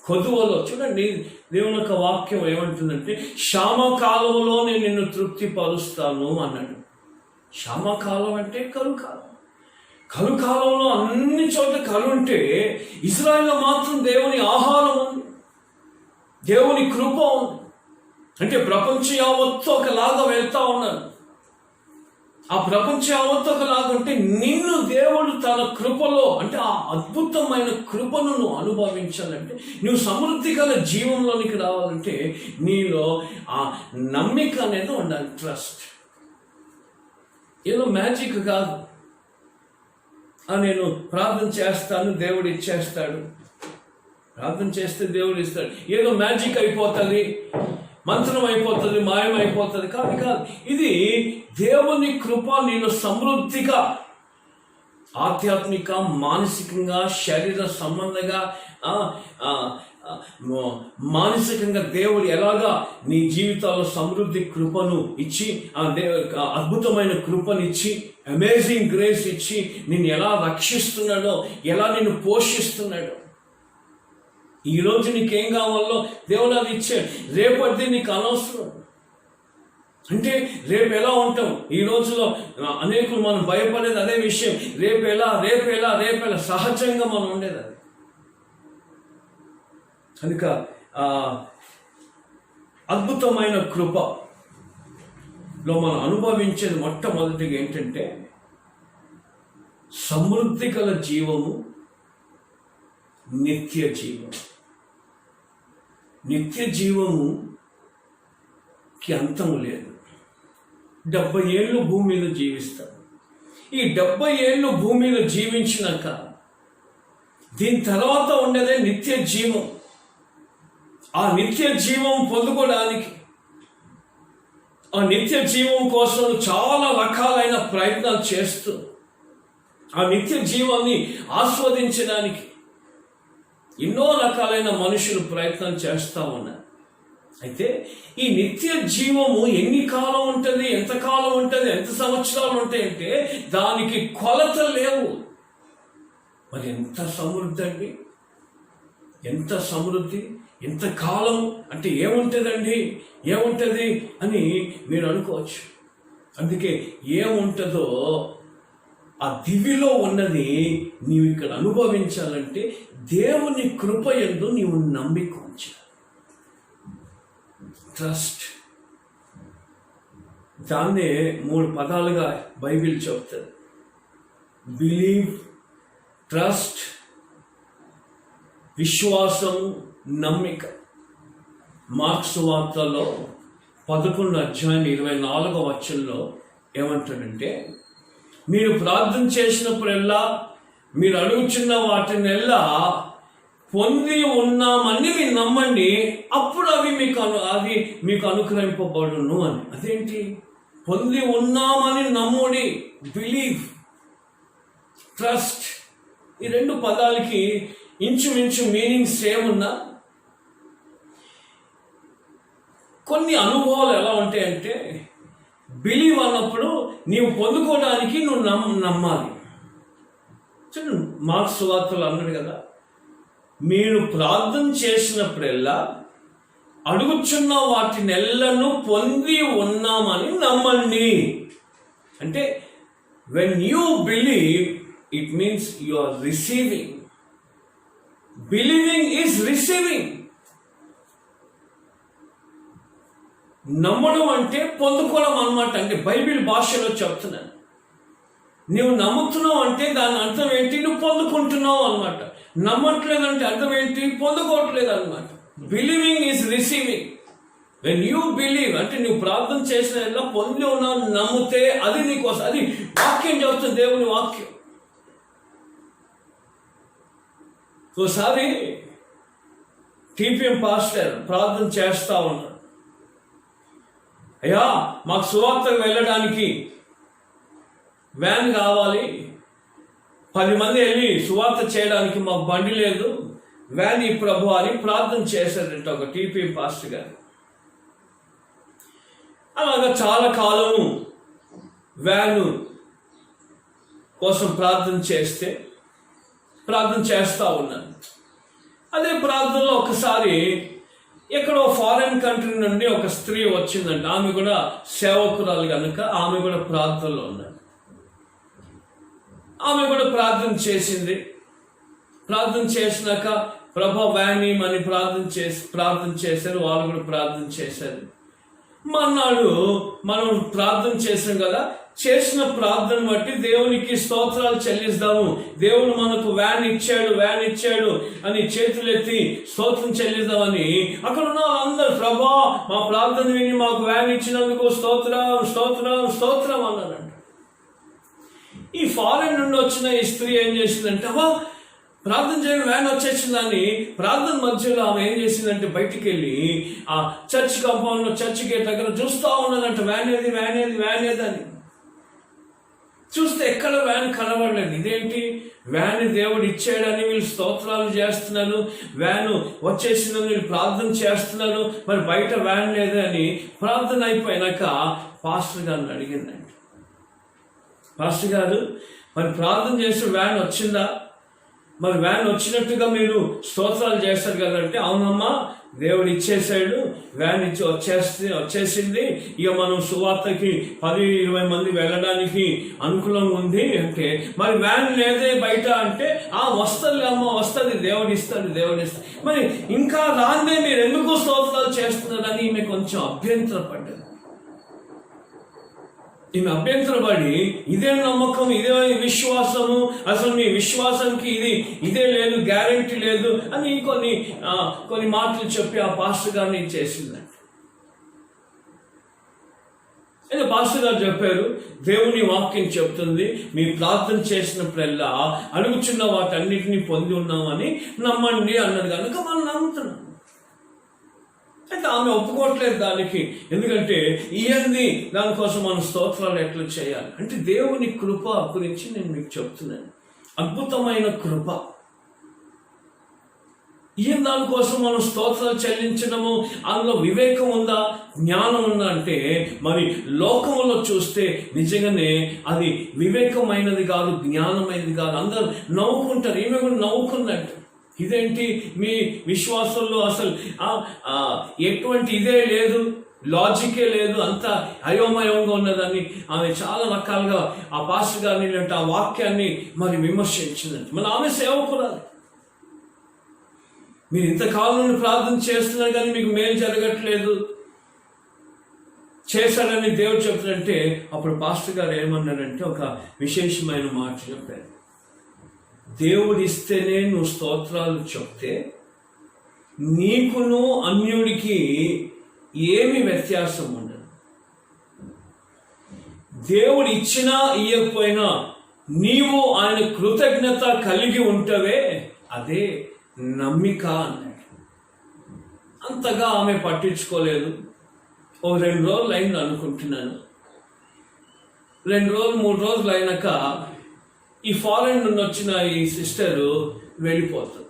కొదువలో చూడండి, దేవుని యొక్క వాక్యం ఏమంటుందంటే, శ్యామకాలంలో నేను నిన్ను తృప్తిపరుస్తాను అన్నాడు. శ్యామకాలం అంటే కరుకాలం. కరుకాలంలో అన్ని చోట్ల కరుంటే, ఇజ్రాయెల్లో మాత్రం దేవుని ఆహారం ఉంది, దేవుని కృప ఉంది. అంటే ప్రపంచం యావత్తు ఒకలాగా వెళ్తా ఉన్నాను. ఆ ప్రపంచం యావత్తు ఒకలాగా ఉంటే, నిన్ను దేవుడు తన కృపలో, అంటే ఆ అద్భుతమైన కృపను నువ్వు అనుభవించాలంటే, నువ్వు సమృద్ధి గల జీవంలోనికి రావాలంటే నీలో ఆ నమ్మిక అనేది ఉండాలి, ట్రస్ట్. ఏదో మ్యాజిక్ కాదు, నేను ప్రార్థన చేస్తాను దేవుడు ఇచ్చేస్తాడు, ప్రార్థన చేస్తే దేవుడు ఇస్తాడు, ఏదో మ్యాజిక్ అయిపోతుంది, మంత్రం అయిపోతుంది, మాయం అయిపోతుంది. కాదు. ఇది దేవుని కృప నీలో సమృద్ధిగా ఆధ్యాత్మిక, మానసికంగా, శరీర సంబంధంగా, మానసికంగా దేవుడు ఎలాగా నీ జీవితాల్లో సమృద్ధి కృపను ఇచ్చి, అద్భుతమైన కృపనిచ్చి, అమేజింగ్ గ్రేస్ ఇచ్చి నిన్ను ఎలా రక్షిస్తున్నాడో, ఎలా నిన్ను పోషిస్తున్నాడో. ఈరోజు నీకేం కావాలో దేవుడు అది ఇచ్చాడు. రేపటిది నీకు అనవసరం. అంటే రేపు ఎలా ఉంటాం? ఈ రోజులో అనేకులు మనం భయపడేది అదే విషయం. రేపెలా సహజంగా మనం ఉండేది అది. కనుక అద్భుతమైన కృపలో మనం అనుభవించేది మొట్టమొదటిగా ఏంటంటే సమృద్ధి గల జీవము, నిత్య జీవం. నిత్య జీవముకి అంతం లేదు. 70 ఏళ్ళు భూమి మీద జీవిస్తాడు. ఈ 70 ఏళ్ళు భూమి మీద జీవించినాక దీని తర్వాత ఉండేదే నిత్య జీవం. ఆ నిత్య జీవం పొందుకోవడానికి, ఆ నిత్య జీవం కోసం చాలా రకాలైన ప్రయత్నాలు చేస్తూ ఆ నిత్య జీవాన్ని ఆస్వాదించడానికి ఎన్నో రకాలైన మనుషులు ప్రయత్నం చేస్తూ ఉన్నారు. అయితే ఈ నిత్య జీవము ఎన్ని కాలం ఉంటుంది, ఎంతకాలం ఉంటుంది, ఎంత సంవత్సరాలు ఉంటాయంటే దానికి కొలత లేవు. మరి ఎంత సమృద్ధి అండి, ఎంత సమృద్ధి, ఎంత కాలం అంటే ఏముంటుంది అని మీరు అనుకోవచ్చు. అందుకే ఏముంటుందో ఆ దివిలో ఉన్నది నీవు ఇక్కడ అనుభవించాలంటే దేవుని కృప యందు నీవు నమ్మిక ఉంచాలి. ట్రస్ట్. దాన్నే 3 పదాలుగా బైబిల్ చెప్తుంది. బిలీవ్, ట్రస్ట్, విశ్వాసం, నమ్మిక. మార్క్స్ వార్తలో 11వ అధ్యాయం 24వ వచనంలో ఏమంటాడంటే, మీరు ప్రార్థన చేసినప్పుడల్లా మీరు అడుగుచున్న వాటినెల్లా పొంది ఉన్నామని మీరు నమ్మండి, అప్పుడు అవి మీకు అనుగ్రహింపబడును అని. అదేంటి? పొంది ఉన్నామని నమ్ముడి, బిలీవ్, ట్రస్ట్. ఈ రెండు పదాలకి ఇంచుమించు మీనింగ్ సేమ్ ఉన్నా కొన్ని అనుభవాలు ఎలా ఉంటాయంటే, బిలీవ్ అన్నప్పుడు నీవు పొందుకోవడానికి నువ్వు నమ్మాలి. చూడండి, మార్క్స్ సువార్తలు అన్నాడు కదా, మీరు ప్రార్థన చేసినప్పుడల్లా అడుగుచున్న వాటినెల్లను పొంది ఉన్నామని నమ్మండి. అంటే when you believe, it means you are receiving. Believing is receiving. నమ్మడం అంటే పొందుకోవడం అన్నమాట. అంటే బైబిల్ భాషలో చెప్తున్నాను. నువ్వు నమ్ముతున్నావు అంటే దాని అర్థం ఏంటి? నువ్వు పొందుకుంటున్నావు అన్నమాట. నమ్మట్లేదంటే అర్థం ఏంటి? పొందుకోవట్లేదు అన్నమాట. Believing is receiving. When you believe అంటే నువ్వు ప్రార్థన చేసిన పొంది ఉన్నావు నమ్మితే అది నీకోసం. అది వాక్యం చెప్తుంది, దేవుని వాక్యం. ఒకసారి టీపీఎం పాస్టర్ ప్రార్థన చేస్తా ఉన్నాడు. అయ్యా, మాకు సువార్తకు వెళ్ళడానికి వ్యాన్ కావాలి, 10 మంది వెళ్ళి సువార్త చేయడానికి మాకు బండి లేదు, వ్యాన్ ఈ ప్రభు అని ప్రార్థన చేశారంట ఒక టీపీఎం పాస్టర్ గారు. అలాగా చాలా కాలము వ్యాన్ కోసం ప్రార్థన చేస్తా ఉన్నాను. అదే ప్రార్థనలో ఒకసారి ఎక్కడో ఫారెన్ కంట్రీ నుండి ఒక స్త్రీ వచ్చిందంట. ఆమె కూడా సేవకురాలు కనుక ఆమె కూడా ప్రార్థనలో ఉన్నది. ఆమె కూడా ప్రార్థన చేసింది. ప్రార్థన చేసినాక ప్రభా వ్యాని అని ప్రార్థన చేశారు. వాళ్ళు కూడా ప్రార్థన చేశారు. మన్నాడు మనం ప్రార్థన చేసాం కదా, చేసిన ప్రార్థన బట్టి దేవునికి స్తోత్రాలు చెల్లిస్తాము. దేవుడు మనకు వ్యాన్ ఇచ్చాడు అని చేతులెత్తి స్తోత్రం చెల్లిద్దామని అక్కడ ఉన్న వాళ్ళందరూ ప్రభా మా ప్రార్థన విని మాకు వ్యాన్ ఇచ్చినందుకు స్తోత్రం అన్నారంట. ఈ ఫారెన్ నుండి వచ్చిన ఈ స్త్రీ ఏం చేసిందంటే, ప్రార్థన చేయడం వ్యాన్ వచ్చేసిందని ప్రార్థన మధ్యలో ఆమె ఏం చేసిందంటే బయటికి వెళ్ళి ఆ చర్చ్ కాంపౌండ్ లో చర్చ్ గేట్ దగ్గర చూస్తూ ఉన్నదంట, వ్యాన్ ఏది అని. చూస్తే ఎక్కడ వ్యాన్ కనబడలేదు. ఇదేంటి, వ్యాన్ దేవుడు ఇచ్చాడని వీళ్ళు స్తోత్రాలు చేస్తున్నారు, వ్యాన్ వచ్చేసిందని వీళ్ళు ప్రార్థన చేస్తున్నారు, మరి బయట వ్యాన్ లేదని ప్రార్థన అయిపోయినాక పాస్టర్ గారిని అడిగిందండి. పాస్టర్ గారు, మరి ప్రార్థన చేసి వ్యాన్ వచ్చిందా? మరి వ్యాన్ వచ్చినట్టుగా మీరు స్తోత్రాలు చేస్తారు కదంటే, అవునమ్మా దేవుడు ఇచ్చేసాడు, వ్యాన్ వచ్చేసింది, ఇక మనం సువార్తకి 10-20 మంది వెళ్ళడానికి అనుకూలంగా ఉంది అంటే, మరి వ్యాన్ లేదే బయట అంటే, వస్తుంది అమ్మ, వస్తుంది, దేవుడు ఇస్తాడు. మరి ఇంకా రాందే మీరు ఎందుకు స్తోత్రాలు చేస్తున్నారని ఈమె కొంచెం అభ్యంతరపడ్డది. ఈమె అభ్యంతరపడి, ఇదే నమ్మకం, ఇదే విశ్వాసము, అసలు మీ విశ్వాసానికి ఇదే లేదు, గ్యారెంటీ లేదు అని కొన్ని మాటలు చెప్పి ఆ పాస్టర్ గారిని చేసిందంట. అయితే పాస్టర్ గారు చెప్పారు, దేవుని వాక్యం చెప్తుంది, మీ ప్రార్థన చేసినప్పుడల్లా అడుగుచున్న వాటన్నిటిని పొంది ఉన్నామని నమ్మండి అన్నది కనుక మనం నమ్ముతున్నాం. అయితే ఆమె ఒప్పుకోవట్లేదు దానికి. ఎందుకంటే ఇవన్నీ దానికోసం మనం స్తోత్రాలు ఎట్లా చేయాలి అంటే, దేవుని కృప గురించి నేను మీకు చెప్తున్నాను. అద్భుతమైన కృప. ఈయన దానికోసం మనం స్తోత్రాలు చెల్లించడము, అందులో వివేకం ఉందా, జ్ఞానం ఉందా అంటే, మరి లోకములో చూస్తే నిజంగానే అది వివేకమైనది కాదు, జ్ఞానమైనది కాదు. అందరూ నవ్వుకుంటారు. ఈమె కూడా నవ్వుకుందంట. ఇదేంటి, మీ విశ్వాసంలో అసలు ఎటువంటి ఇదే లేదు, లాజికే లేదు, అంతా అయోమయంగా ఉన్నదని ఆమె చాలా రకాలుగా ఆ పాస్టర్ గారిని ఆ వాక్యాన్ని మరి విమర్శించిందంటే, మరి ఆమె సేవకురాలు. మీరు ఇంతకాలం నుండి ప్రార్థన చేస్తున్నారు కానీ మీకు మేలు జరగట్లేదు, చేశారని దేవుడు చెప్తాడంటే, అప్పుడు పాస్టర్ గారు ఏమన్నారంటే ఒక విశేషమైన మాట చెప్పారు. దేవుడు ఇస్తేనే నువ్వు స్తోత్రాలు చెప్తే నీకును అన్యుడికి ఏమి వ్యత్యాసం ఉండదు. దేవుడు ఇచ్చినా ఇయ్యకపోయినా నీవు ఆయన కృతజ్ఞత కలిగి ఉంటవే అదే నమ్మిక అన్నాడు. అంతగా ఆమె పట్టించుకోలేదు. ఓ 2 రోజులు అయింది అనుకుంటున్నాను. 2 రోజులు 3 రోజులు అయినాక ఈ ఫారెన్ నుండి వచ్చిన ఈ సిస్టరు వెళ్ళిపోతుంది.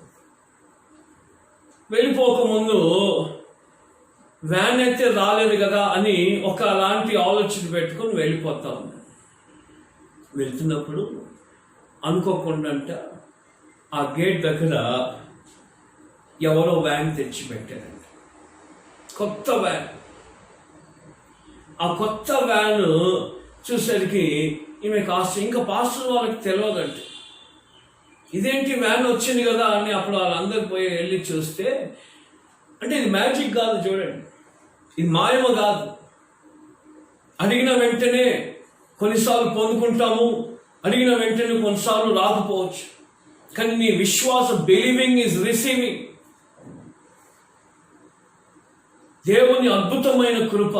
వెళ్ళిపోకముందు వ్యాన్ అయితే రాలేదు కదా అని ఒక అలాంటి ఆలోచన పెట్టుకొని వెళ్ళిపోతా ఉన్నాను. వెళ్తున్నప్పుడు అనుకోకుండా ఆ గేట్ దగ్గర ఎవరో వ్యాన్ తెచ్చి పెట్టారంట, కొత్త వ్యాన్. ఆ కొత్త వ్యాన్ చూసరికి ఈమె కాస్త ఇంకా పాస్టర్ వాళ్ళకి తెలియదంటే ఇదేంటి వ్యాన్ వచ్చింది కదా అని అప్పుడు వాళ్ళందరూ పోయి వెళ్ళి చూస్తే, అంటే ఇది మ్యాజిక్ కాదు చూడండి, ఇది మాయమ కాదు. అడిగిన వెంటనే కొన్నిసార్లు పొందుకుంటాము, అడిగిన వెంటనే కొన్నిసార్లు రాకపోవచ్చు. కానీ నీ విశ్వాసం, బిలీవింగ్ ఈజ్ రిసీవింగ్. దేవుని అద్భుతమైన కృప.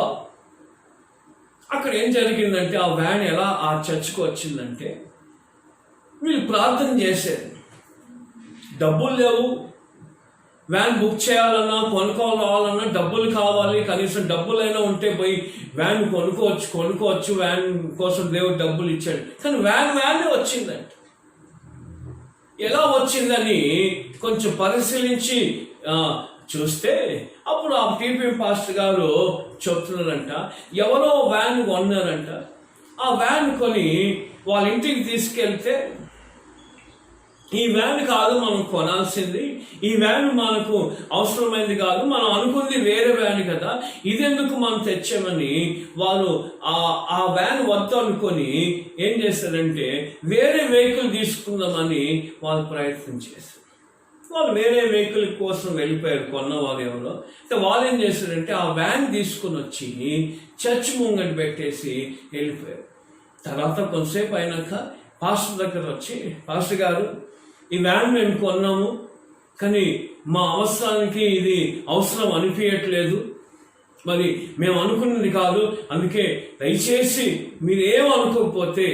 అక్కడ ఏం జరిగిందంటే ఆ వ్యాన్ ఎలా ఆ చర్చ్కి వచ్చిందంటే, వీళ్ళు ప్రార్థన చేశారు, డబ్బులు లేవు, వ్యాన్ బుక్ చేయాలన్నా కొనుక్కోవాలన్నా డబ్బులు కావాలి, కనీసం డబ్బులైనా ఉంటే పోయి వ్యాన్ కొనుక్కోవచ్చు, వ్యాన్ కోసం దేవుడు డబ్బులు ఇచ్చాడు. కానీ వ్యాన్ వచ్చిందంట. ఎలా వచ్చిందని కొంచెం పరిశీలించి చూస్తే అప్పుడు ఆ టీపీ పాస్టర్ గారు చెప్తున్నారంట, ఎవరో వ్యాన్ కొన్నారంట. ఆ వ్యాన్ కొని వాళ్ళ ఇంటికి తీసుకెళ్తే, ఈ వ్యాన్ కాదు మనం కొనాల్సింది, ఈ వ్యాన్ మనకు అవసరమైంది కాదు, మనం అనుకుంది వేరే వ్యాన్ కదా, ఇదెందుకు మనం తెచ్చామని వాళ్ళు ఆ వ్యాన్ వద్దు అనుకొని ఏం చేశారంటే వేరే వెహికల్ తీసుకుందామని వాళ్ళు ప్రయత్నం చేశారు. వాళ్ళు వేరే వెహికల్ కోసం వెళ్ళిపోయారు, కొన్న వాళ్ళు ఎవరో. వాళ్ళు ఏం చేశారంటే ఆ వ్యాన్ తీసుకుని వచ్చి చర్చ్ ముంగట పెట్టేసి వెళ్ళిపోయారు. తర్వాత కొంతసేపు అయినాక పాస్టర్ దగ్గర వచ్చి, పాస్టర్ గారు ఈ వ్యాన్ మేము కొన్నాము, కానీ మా అవసరానికి ఇది అవసరం అనిపించట్లేదు, మరి మేము అనుకున్నది కాదు, అందుకే దయచేసి మీరు ఏమనుకోకపోతే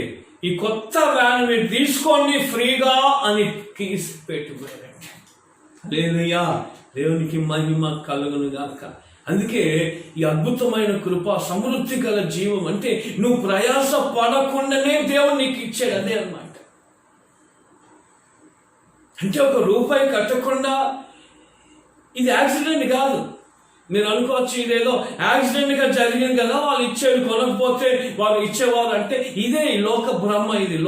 ఈ కొత్త వ్యాన్ మీరు తీసుకోండి ఫ్రీగా అని కీస్ పెట్టిపోయారండి. హల్లెలూయా, దేవునికి మహిమ కలుగును గాక. అందుకే ఈ అద్భుతమైన కృప, సమృద్ధి గల జీవం అంటే నువ్వు ప్రయాస పడకుండానే దేవుడు నీకు ఇచ్చాడు. అదే అన్నమాట. అంటే ₹1 కట్టకుండా, ఇది యాక్సిడెంట్ కాదు. మీరు అనుకోవచ్చు ఇదేదో యాక్సిడెంట్గా జరిగింది కదా, వాళ్ళు ఇచ్చేది కొనకపోతే వాళ్ళు ఇచ్చేవారు అంటే, ఇదే ఈ లోక బ్రహ్మ, ఇది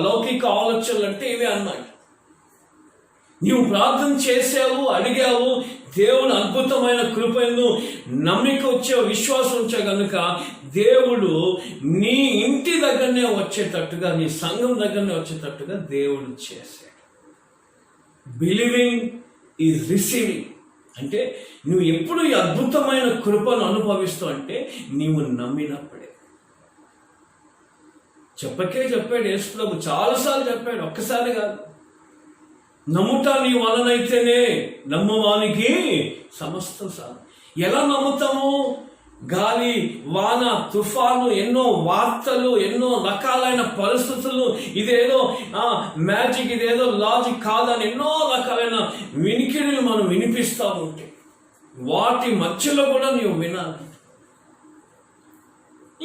లౌకిక ఆలోచనలు అంటే ఇవే అన్నమాట. నీవు ప్రార్థన చేసావు, అడిగావు, దేవుడు అద్భుతమైన కృపను నమ్మిక వచ్చే విశ్వాసం వచ్చే కనుక దేవుడు నీ ఇంటి దగ్గరనే వచ్చేటట్టుగా, నీ సంఘం దగ్గరనే వచ్చేటట్టుగా దేవుడు చేశాడు. Believing is receiving. అంటే నువ్వు ఎప్పుడు ఈ అద్భుతమైన కృపను అనుభవిస్తావు అంటే నీవు నమ్మినప్పుడే. చెప్పాడు యేసు ప్రభు, చాలాసార్లు చెప్పాడు, ఒక్కసారి కాదు. నమ్ముట నీ వలనైతేనే నమ్మువానికి సమస్తం సార్. ఎలా నమ్ముతాము? గాలి, వాన, తుఫాను, ఎన్నో వార్తలు, ఎన్నో రకాలైన పరిస్థితులు, ఇదేదో మ్యాజిక్, ఇదేదో లాజిక్ కాదని ఎన్నో రకాలైన వినికిడిలు మనం వినిపిస్తూ ఉంటే వాటి మధ్యలో కూడా నీవు వినాలి.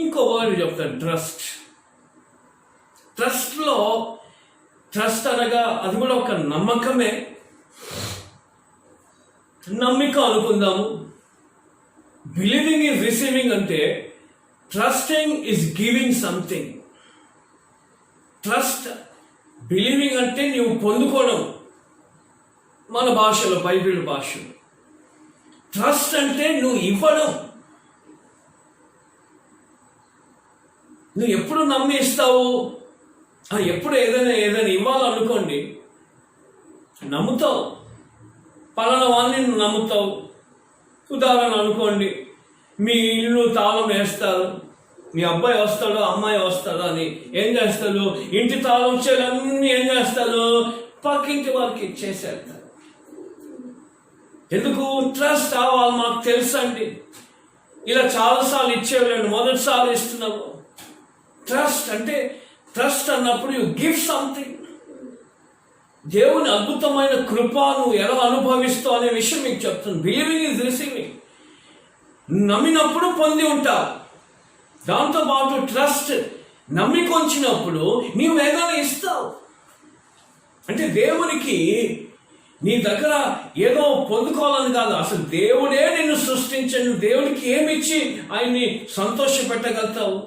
ఇంకో వర్డ్ చెప్తాను, ట్రస్ట్. ట్రస్ట్ అనగా అది కూడా ఒక నమ్మకమే. నమ్మిక అనుకుందాము. బిలీవింగ్ ఈజ్ రిసీవింగ్ అంటే trusting is giving something. Trust, believing అంటే నీవు పొందుకోవడం. మన భాషలో, బైబిల్ భాషలో ట్రస్ట్ అంటే నువ్వు ఇవ్వడం. నువ్వు ఎప్పుడు నమ్మి ఇస్తావు? ఎప్పుడు ఏదైనా ఇవ్వాలనుకోండి, నమ్ముతావు, పలానా వాడిని నువ్వు నమ్ముతావు. ఉదాహరణ అనుకోండి, మీ ఇల్లు తాళం వేస్తారు, మీ అబ్బాయి వస్తాడు, అమ్మాయి వస్తాడు అని ఏం చేస్తారు? ఇంటి తాళం చేయాలన్నీ ఏం చేస్తారు? పక్కింటి వారికి ఇచ్చేసేస్తారు. ఎందుకు? ట్రస్ట్. వాళ్ళు మాకు తెలుసు అండి, ఇలా చాలాసార్లు ఇచ్చేవాళ్ళు, మొదటిసారి ఇస్తున్నావు. ట్రస్ట్ అంటే ట్రస్ట్ అన్నప్పుడు యు గివ్ సంథింగ్. దేవుని అద్భుతమైన కృప నువ్వు ఎలా అనుభవిస్తావు అనే విషయం మీకు చెప్తాను. Believing is receiving. నమ్మినప్పుడు పొంది ఉంటావు. దాంతోపాటు ట్రస్ట్, నమ్మికొంచినప్పుడు నీవు ఏదైనా ఇస్తావు. అంటే దేవునికి నీ దగ్గర ఏదో పొందుకోవాలని కాదు, అసలు దేవుడే నిన్ను సృష్టించను. దేవుడికి ఏమిచ్చి ఆయన్ని సంతోషపెట్టగలుగుతావు?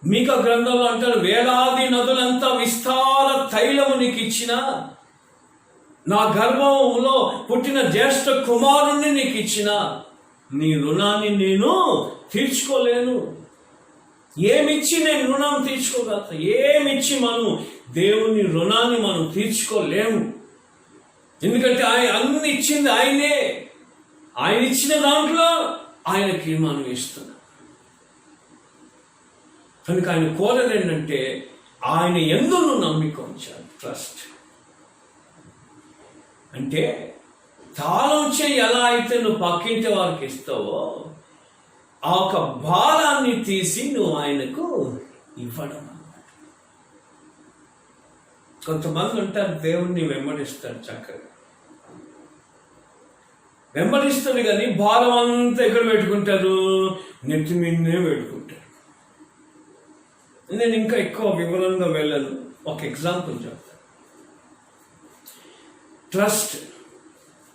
మీకా గ్రంథంలో అంటారు, వేలాది నదులంతా విస్తార తైలము నీకు ఇచ్చిన, నా గర్భంలో పుట్టిన జ్యేష్ఠ కుమారుణ్ణి నీకు ఇచ్చిన, నీ రుణాన్ని నేను తీర్చుకోలేను. ఏమిచ్చి నేను రుణం తీర్చుకోగలుగుతా? ఏమిచ్చి మనం దేవుని రుణాన్ని మనం తీర్చుకోలేము. ఎందుకంటే ఆయన అన్ని ఇచ్చింది ఆయనే. ఆయన ఇచ్చిన దాంట్లో ఆయనకి మనం ఇస్తున్నాం. కనుక ఆయన కోరేది ఏంటంటే ఆయన యందు నువ్వు నమ్మిక ఉంచాలి. ట్రస్ట్ అంటే తాళం చేయి ఎలా అయితే నువ్వు పక్కింటి వారికి ఇస్తావో ఆ ఒక భారాన్ని తీసి నువ్వు ఆయనకు ఇవ్వడం. కొంతమంది ఉంటారు దేవుణ్ణి వెంబడిస్తారు, చక్కగా వెంబడిస్తారు, కానీ భారం అంతా ఎక్కడ పెట్టుకుంటారు? నెత్తి మీదనే పెట్టుకుంటారు. నేను ఇంకా ఎక్కువ వివరంగా వెళ్ళను, ఒక ఎగ్జాంపుల్ చెప్తాను. Trust,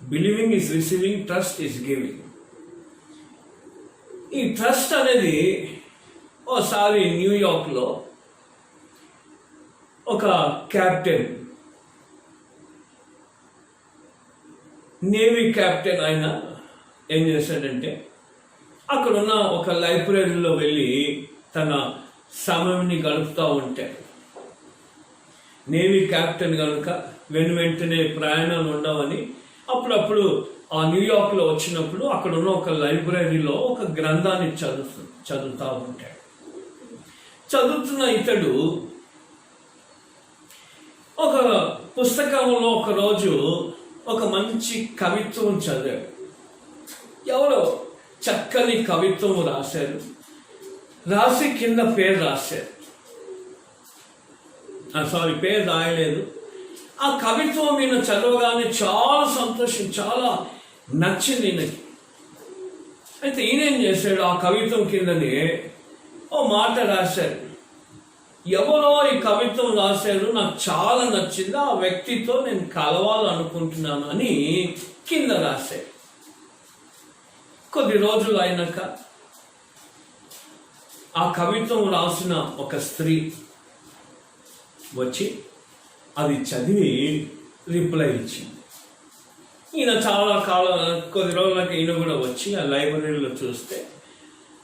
believing is receiving, trust is giving. ఈ ట్రస్ట్ అనేది ఓసారి న్యూయార్క్లో ఒక క్యాప్టెన్, నేవీ క్యాప్టెన్, ఆయన ఏం చేశాడంటే అక్కడున్న ఒక లైబ్రరీలో వెళ్ళి తన సమయాన్ని గడుపుతూ ఉంటాడు. నేవీ క్యాప్టెన్ కనుక వెంటనే ప్రయాణాలు ఉండవని అప్పుడప్పుడు ఆ న్యూయార్క్లో వచ్చినప్పుడు అక్కడ ఉన్న ఒక లైబ్రరీలో ఒక గ్రంథాన్ని చదువుతూ ఉంటాడు. చదువుతున్న ఇతడు ఒక పుస్తకంలో ఒకరోజు ఒక మంచి కవిత్వం చదివాడు. ఎవరో చక్కని కవిత్వం రాశారు. రాసి కింద పేరు రాశారు. పేరు రాయలేదు. ఆ కవిత్వం ఈయన చదవగానే చాలా సంతోషం, చాలా నచ్చింది ఈయనకి. అయితే ఈయన ఏం చేశాడు, ఆ కవిత్వం కిందనే ఓ మాట రాశారు. ఎవరో ఈ కవిత్వం రాశారు, నాకు చాలా నచ్చింది, ఆ వ్యక్తితో నేను కలవాలనుకుంటున్నాను అని కింద రాశారు. కొద్ది రోజులు అయినాక ఆ కవిత్వం రాసిన ఒక స్త్రీ వచ్చి అది చదివి రిప్లై ఇచ్చింది. ఈయన చాలా కొద్ది రోజులకి ఈయన కూడా వచ్చి ఆ లైబ్రరీలో చూస్తే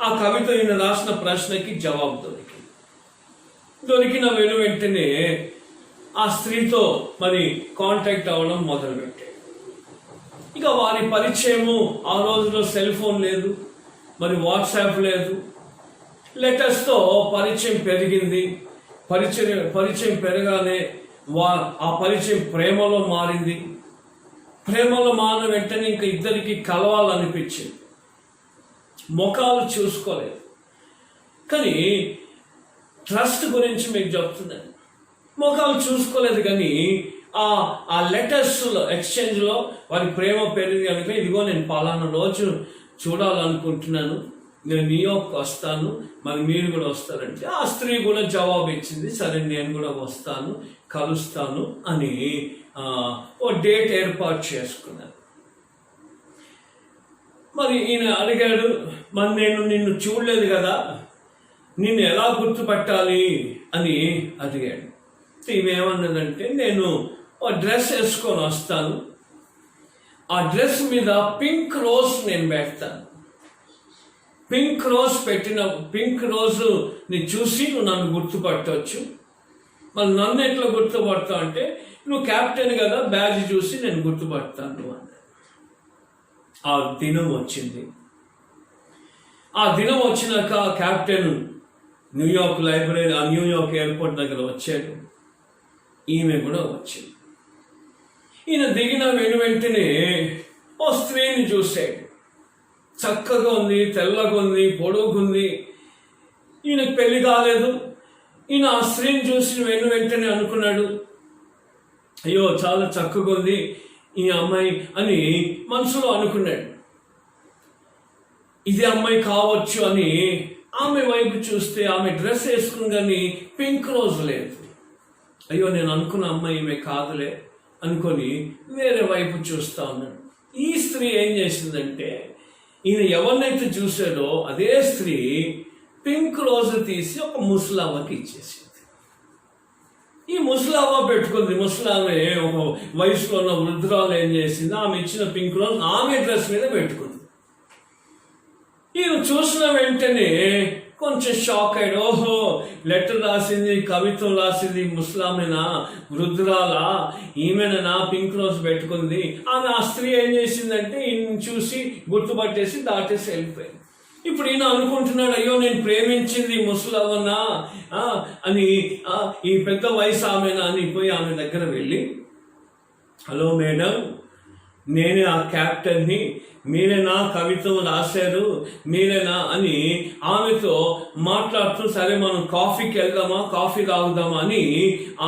ఆ కవిత ఈయన రాసిన ప్రశ్నకి జవాబు దొరికిన వెంటనే ఆ స్త్రీతో మరి కాంటాక్ట్ అవ్వడం మొదలుపెట్టాడు. ఇక వారి పరిచయము, ఆ రోజులో సెల్ ఫోన్ లేదు, మరి వాట్సాప్ లేదు, లెటర్స్తో పరిచయం పెరిగింది. పరిచయం పెరగానే ఆ పరిచయం ప్రేమలో మారింది. ప్రేమలో మారిన వెంటనే ఇంకా ఇద్దరికి కలవాలనిపించింది. ముఖాలు చూసుకోలేదు. కానీ ట్రస్ట్ గురించి మీకు చెప్తున్నాను, ముఖాలు చూసుకోలేదు కానీ ఆ లెటర్స్ ఎక్స్చేంజ్లో వారి ప్రేమ పెరిగి కనుక ఇదిగో నేను పలానా రోజు చూడాలనుకుంటున్నాను, నేను న్యూయార్క్ వస్తాను, మరి మీరు కూడా వస్తారంటే ఆ స్త్రీ కూడా జవాబు ఇచ్చింది, సరే నేను కూడా వస్తాను, కలుస్తాను అని ఓ డేట్ ఏర్పాటు చేసుకున్నాను. మరి ఈయన అడిగాడు, మరి నేను నిన్ను చూడలేదు కదా, నిన్ను ఎలా గుర్తుపట్టాలి అని అడిగాడు. ఈమెమన్నదంటే, నేను ఓ డ్రెస్ వేసుకొని వస్తాను, ఆ డ్రెస్ మీద పింక్ రోజ్ నేను పెడతాను, పింక్ రోజుని చూసి నువ్వు నన్ను గుర్తుపట్టవచ్చు. మరి నన్ను ఎట్లా గుర్తుపడతావు అంటే, నువ్వు క్యాప్టెన్ కదా, బ్యాడ్జ్ చూసి నేను గుర్తుపడతాను అన్న. ఆ దినం వచ్చింది. ఆ దినం వచ్చినాక క్యాప్టెన్ న్యూయార్క్ న్యూయార్క్ ఎయిర్పోర్ట్ దగ్గర వచ్చాడు. ఈమె కూడా వచ్చింది. ఈయన దిగిన వెంటనే ఓ స్త్రీని చూశాడు. చక్కగా ఉంది, తెల్లగా ఉంది, పొడుగుంది. ఈయనకు పెళ్లి కాలేదు, ఈయన ఆ స్త్రీని చూసి వెంటనే అనుకున్నాడు, అయ్యో చాలా చక్కగా ఉంది ఈ అమ్మాయి అని మనసులో అనుకున్నాడు. ఇది అమ్మాయి కావచ్చు అని ఆమె వైపు చూస్తే ఆమె డ్రెస్ వేసుకుని కానీ పింక్ రోజ్ లేదు. అయ్యో నేను అనుకున్న అమ్మాయి ఈమె కాదులే అనుకొని వేరే వైపు చూస్తా ఉన్నాడు. ఈ స్త్రీ ఏం చేసిందంటే ఈయన ఎవరినైతే చూసాడో అదే స్త్రీ పింక్ రోజు తీసి ఒక ముసలామకి ఇచ్చేసింది. ఈ ముసలామ పెట్టుకుంది. ముసలామె ఒక వయసులో ఉన్న వృద్ధురాలు ఏం చేసింది, ఆమె ఇచ్చిన పింక్ రోజ్ ఆమె డ్రెస్ మీద పెట్టుకుంది. ఈయన చూసిన వెంటనే కొంచెం షాక్ అయ్యాడు. ఓహో, లెటర్ రాసింది, కవిత్వం రాసింది ముసలామెనా, వృద్ధురాలా, ఈమెనా పింక్ రోజ్ పెట్టుకుంది. ఆమె ఆ స్త్రీ ఏం చేసిందంటే ఈయన చూసి గుర్తుపట్టేసి దాటేసి వెళ్ళిపోయింది. ఇప్పుడు ఈయన అనుకుంటున్నాడు, అయ్యో నేను ప్రేమించింది ముసలవనా అని, ఈ పెద్ద వయసు ఆమెనా అని పోయి ఆమె దగ్గర వెళ్ళి, హలో మేడం, నేనే ఆ క్యాప్టెన్ని, మీరేనా కవిత్వం రాశారు, మీరేనా అని ఆమెతో మాట్లాడుతూ, సరే మనం కాఫీకి వెళ్దామా, కాఫీ తాగుదామా అని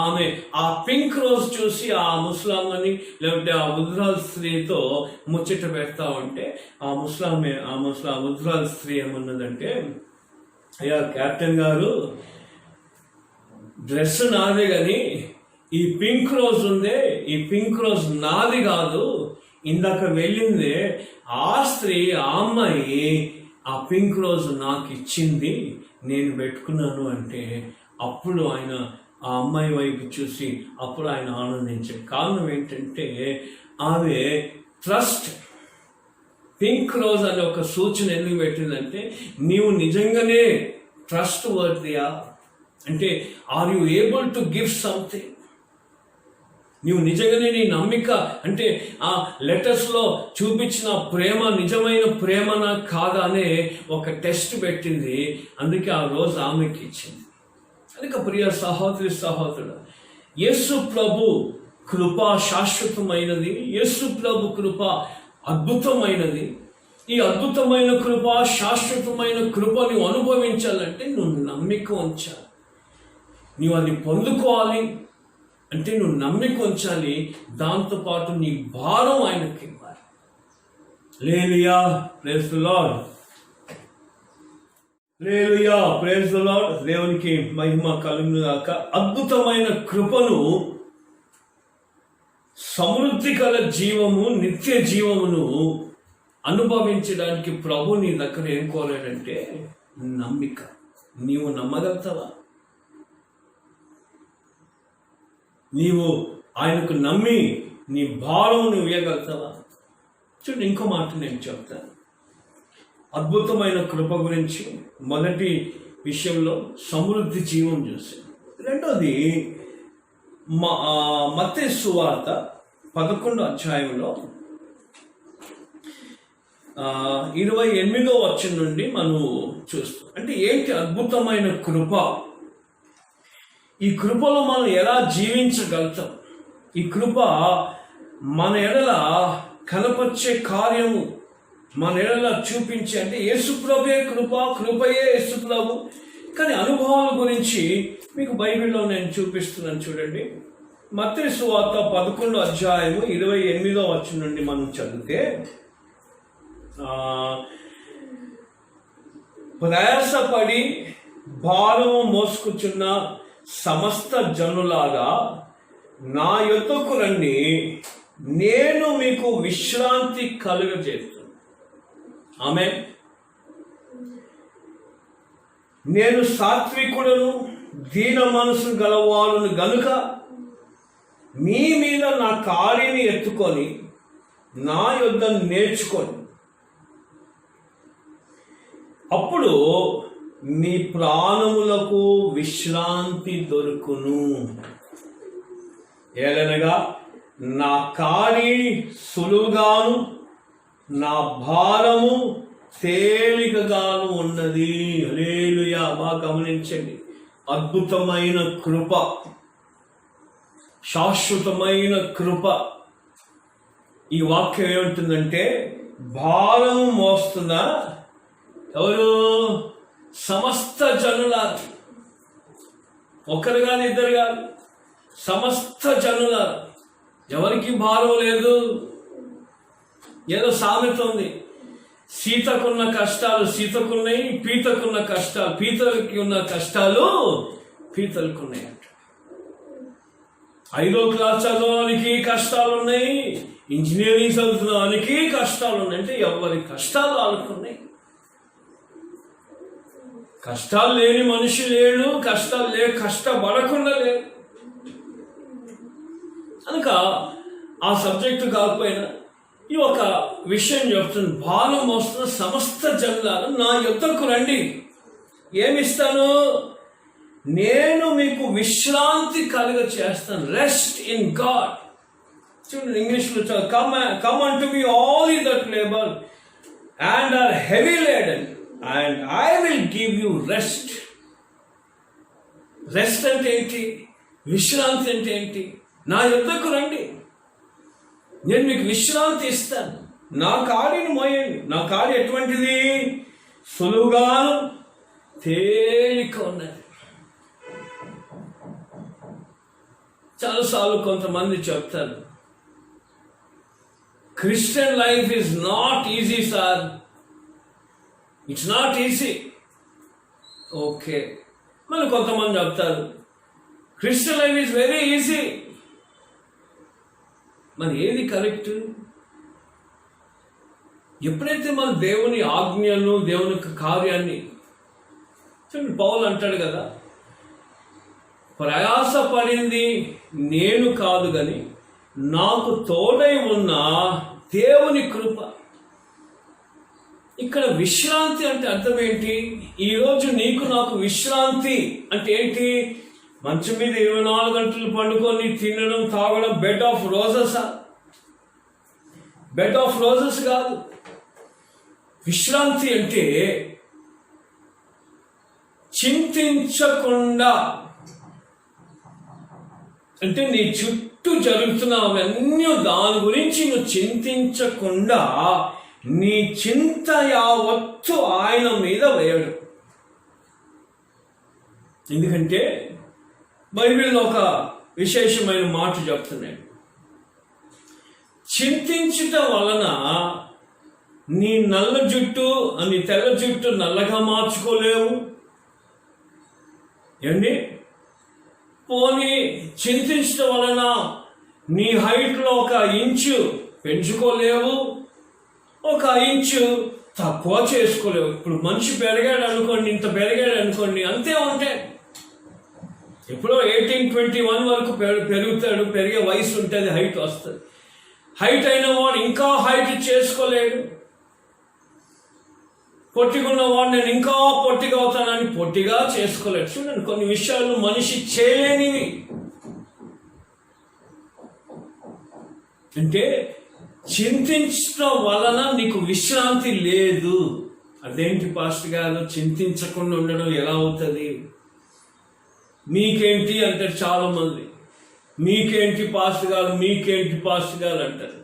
ఆమె ఆ పింక్ రోజ్ చూసి ఆ ముసలామని లేకపోతే ఆ వృద్ధురాల స్త్రీతో ముచ్చట పెడతా ఉంటే ఆ వృద్ధురాల స్త్రీ ఏమన్నదంటే, అయ్యా క్యాప్టెన్ గారు, డ్రెస్ నాదే కానీ ఈ పింక్ రోజ్ ఉందే, ఈ పింక్ రోజ్ నాది కాదు, ఇందాక వెళ్ళిందే ఆ స్త్రీ, ఆ అమ్మాయి ఆ పింక్ రోజ్ నాకు ఇచ్చింది, నేను పెట్టుకున్నాను అంటే అప్పుడు ఆయన ఆ అమ్మాయి వైపు చూసి అప్పుడు ఆయన ఆనందించాడు. కారణం ఏంటంటే ఆమె ట్రస్ట్. పింక్ రోజ్ అనే ఒక సూచన ఎందుకు పెట్టిందంటే, నీవు నిజంగానే ట్రస్ట్ వర్దియా అంటే, are you able to give something, నీవు నిజంగానే నీ నమ్మిక అంటే ఆ లెటర్స్లో చూపించిన ప్రేమ నిజమైన ప్రేమనా కాదా అనే ఒక టెస్ట్ పెట్టింది. అందుకే ఆ రోజు ఆమెకి ఇచ్చింది. అందుకే ప్రియ సహోదరుడు, యేసు ప్రభు కృప శాశ్వతమైనది, యేసు ప్రభు కృప అద్భుతమైనది. ఈ అద్భుతమైన కృప, శాశ్వతమైన కృప నువ్వు అనుభవించాలంటే నువ్వు నమ్మిక ఉంచాలి. నువ్వు అది పొందుకోవాలి అంటే నువ్వు నమ్మిక ఉంచాలి. దాంతోపాటు నీ భారం ఆయనకి ఇవ్వాలి. Hallelujah, praise the lord. Hallelujah, praise the lord. దేవునికి మహిమ కలుగును గాక. అద్భుతమైన కృపను, సమృద్ధి గల జీవము, నిత్య జీవమును అనుభవించడానికి ప్రభు నీ దగ్గర ఏం కోరాడంటే నమ్మిక. నీవు నమ్మగలుగుతావా? నీవు ఆయనకు నమ్మి నీ భారం నువ్వు వేయగలుగుతావా? చూడండి, ఇంకో మాట నేను చెప్తాను. అద్భుతమైన కృప గురించి మొదటి విషయంలో సమృద్ధి జీవం చూసాను. రెండోది మత్తయి సువార్త 11వ అధ్యాయంలో 28వ వచనం నుండి మనం చూస్తాం. అంటే ఏంటి అద్భుతమైన కృప? ఈ కృపలో మనం ఎలా జీవించగలుగుతాం? ఈ కృప మన ఎడల కనపరిచే కార్యము, మన ఎడల చూపించే, అంటే యేసుప్రభుయే కృప, కృపయే యేసుప్రభు. కానీ అనుభవాల గురించి మీకు బైబిల్లో నేను చూపిస్తున్నాను. చూడండి, మత్తయి సువార్త 11వ అధ్యాయము 28వ వచనం నుండి మనం చదివితే, ప్రయాసపడి భారము మోసుకుచున్న సమస్త జనులాగా నా యొద్దకు రండి, నేను మీకు విశ్రాంతి కలుగజేస్తాను. ఆమేన్. నేను సాత్వికుడను, దీన మనసు గలవాడును గనుక మీ మీద నా కాడిని ఎత్తుకొని నా యొద్ద నేర్చుకొని, అప్పుడు మీ ప్రాణములకు విశ్రాంతి దొరుకును. ఏలనగా నా కాడి సులువుగాను నా భారము తేలికగాను ఉన్నది. హల్లెలూయా. బాగా గమనించండి, అద్భుతమైన కృప, శాశ్వతమైన కృప. ఈ వాక్యం ఏమంటుందంటే, భారము మోస్తున్న ఎవరు? సమస్త జనుల. ఒక్కరు కాదు, ఇద్దరు కాదు, సమస్త జనుల ఎవరికి భారం లేదు. ఏదో సామెత ఉంది, సీతకున్న కష్టాలు సీతకున్నాయి, పీతకున్న కష్టాలు పీతలకి ఉన్న కష్టాలు పీతలకున్నాయి అంట. 5వ క్లాస్ చదవడానికి కష్టాలు ఉన్నాయి, ఇంజనీరింగ్ చదువుతున్నవానికి కష్టాలు ఉన్నాయి. అంటే ఎవరి కష్టాలు వాళ్ళకున్నాయి. కష్టాలు లేని మనిషి లేడు, కష్టపడకుండా లేడు. కనుక ఆ సబ్జెక్టు కాకపోయినా ఈ ఒక విషయం చెప్తుంది, భారం మోస్తున్న సమస్త జనులారా నా యొద్దకు రండి. ఏమిస్తాను? నేను మీకు విశ్రాంతి కలుగ చేస్తాను. Rest in God. చూడండి, ఇంగ్లీష్లో come unto me all ye that labor and are heavy laden and I will give you rest. Rest అంటే ఏంటి? విశ్రాంతి అంటే ఏంటి? నా యొద్దకు రండి, నేను మీకు విశ్రాంతి ఇస్తాను. నా కాడిని మోయండి. నా కాడి ఎటువంటిది? సులువుగాను తేలిక ఉన్నది. చాలాసార్లు కొంతమంది చెప్తారు, Christian life is not easy sir, it's not easy. Okay. మళ్ళీ కొంతమంది చెప్తారు, Christian life is very easy. మరి ఏది కరెక్ట్? ఎప్పుడైతే మన దేవుని ఆజ్ఞలను, దేవుని యొక్క కార్యాన్ని చూడండి, పౌలు అంటాడు కదా, ప్రయాసపడింది నేను కాదు కానీ నాకు తోడై ఉన్న దేవుని కృప. ఇక్కడ విశ్రాంతి అంటే అర్థం ఏంటి? ఈరోజు నీకు నాకు విశ్రాంతి అంటే ఏంటి? మంచం మీద 24 గంటలు పండుకొని తినడం, తాగడం, బెడ్ ఆఫ్ రోజెసా? బెడ్ ఆఫ్ రోజెస్ కాదు. విశ్రాంతి అంటే చింతించకుండా, అంటే నీ చుట్టూ జరుగుతున్నవన్నీ దాని గురించి నువ్వు చింతించకుండా నీ చింత యావత్తు ఆయన మీద వేయడం. ఎందుకంటే బైబిల్లో ఒక విశేషమైన మాట చెప్తున్నాడు, చింతించటం వలన నీ నల్ల జుట్టు, నీ తెల్ల జుట్టు నల్లగా మార్చుకోలేవు. ఏమండి? పోనీ చింతించడం వలన నీ హైట్లో 1 ఇంచు పెంచుకోలేవు, 1 ఇంచు తక్కువ చేసుకోలేవు. ఇప్పుడు మనిషి పెరిగాడు అనుకోండి, ఇంత పెరిగాడు అనుకోండి, అంతే ఉంటాయి. ఎప్పుడో 18-21 వరకు పెరుగుతాడు, పెరిగే వయసు ఉంటుంది, హైట్ వస్తుంది. హైట్ అయిన వాడు ఇంకా హైట్ చేసుకోలేడు. పొట్టిగా ఉన్నవాడు నేను ఇంకా పొట్టిగా అవుతానని పొట్టిగా చేసుకోలేడు. చూడండి, కొన్ని విషయాలు మనిషి చేయలేనివి. అంటే చింతించడం వలన నీకు విశ్రాంతి లేదు. అదేంటి పాస్టర్ గారు, చింతించకుండా ఉండడం ఎలా అవుతుంది? మీకేంటి అంటారు చాలా మంది. మీకేంటి పాస్టర్ గారు, మీకేంటి పాస్టర్ గారు అంటారు.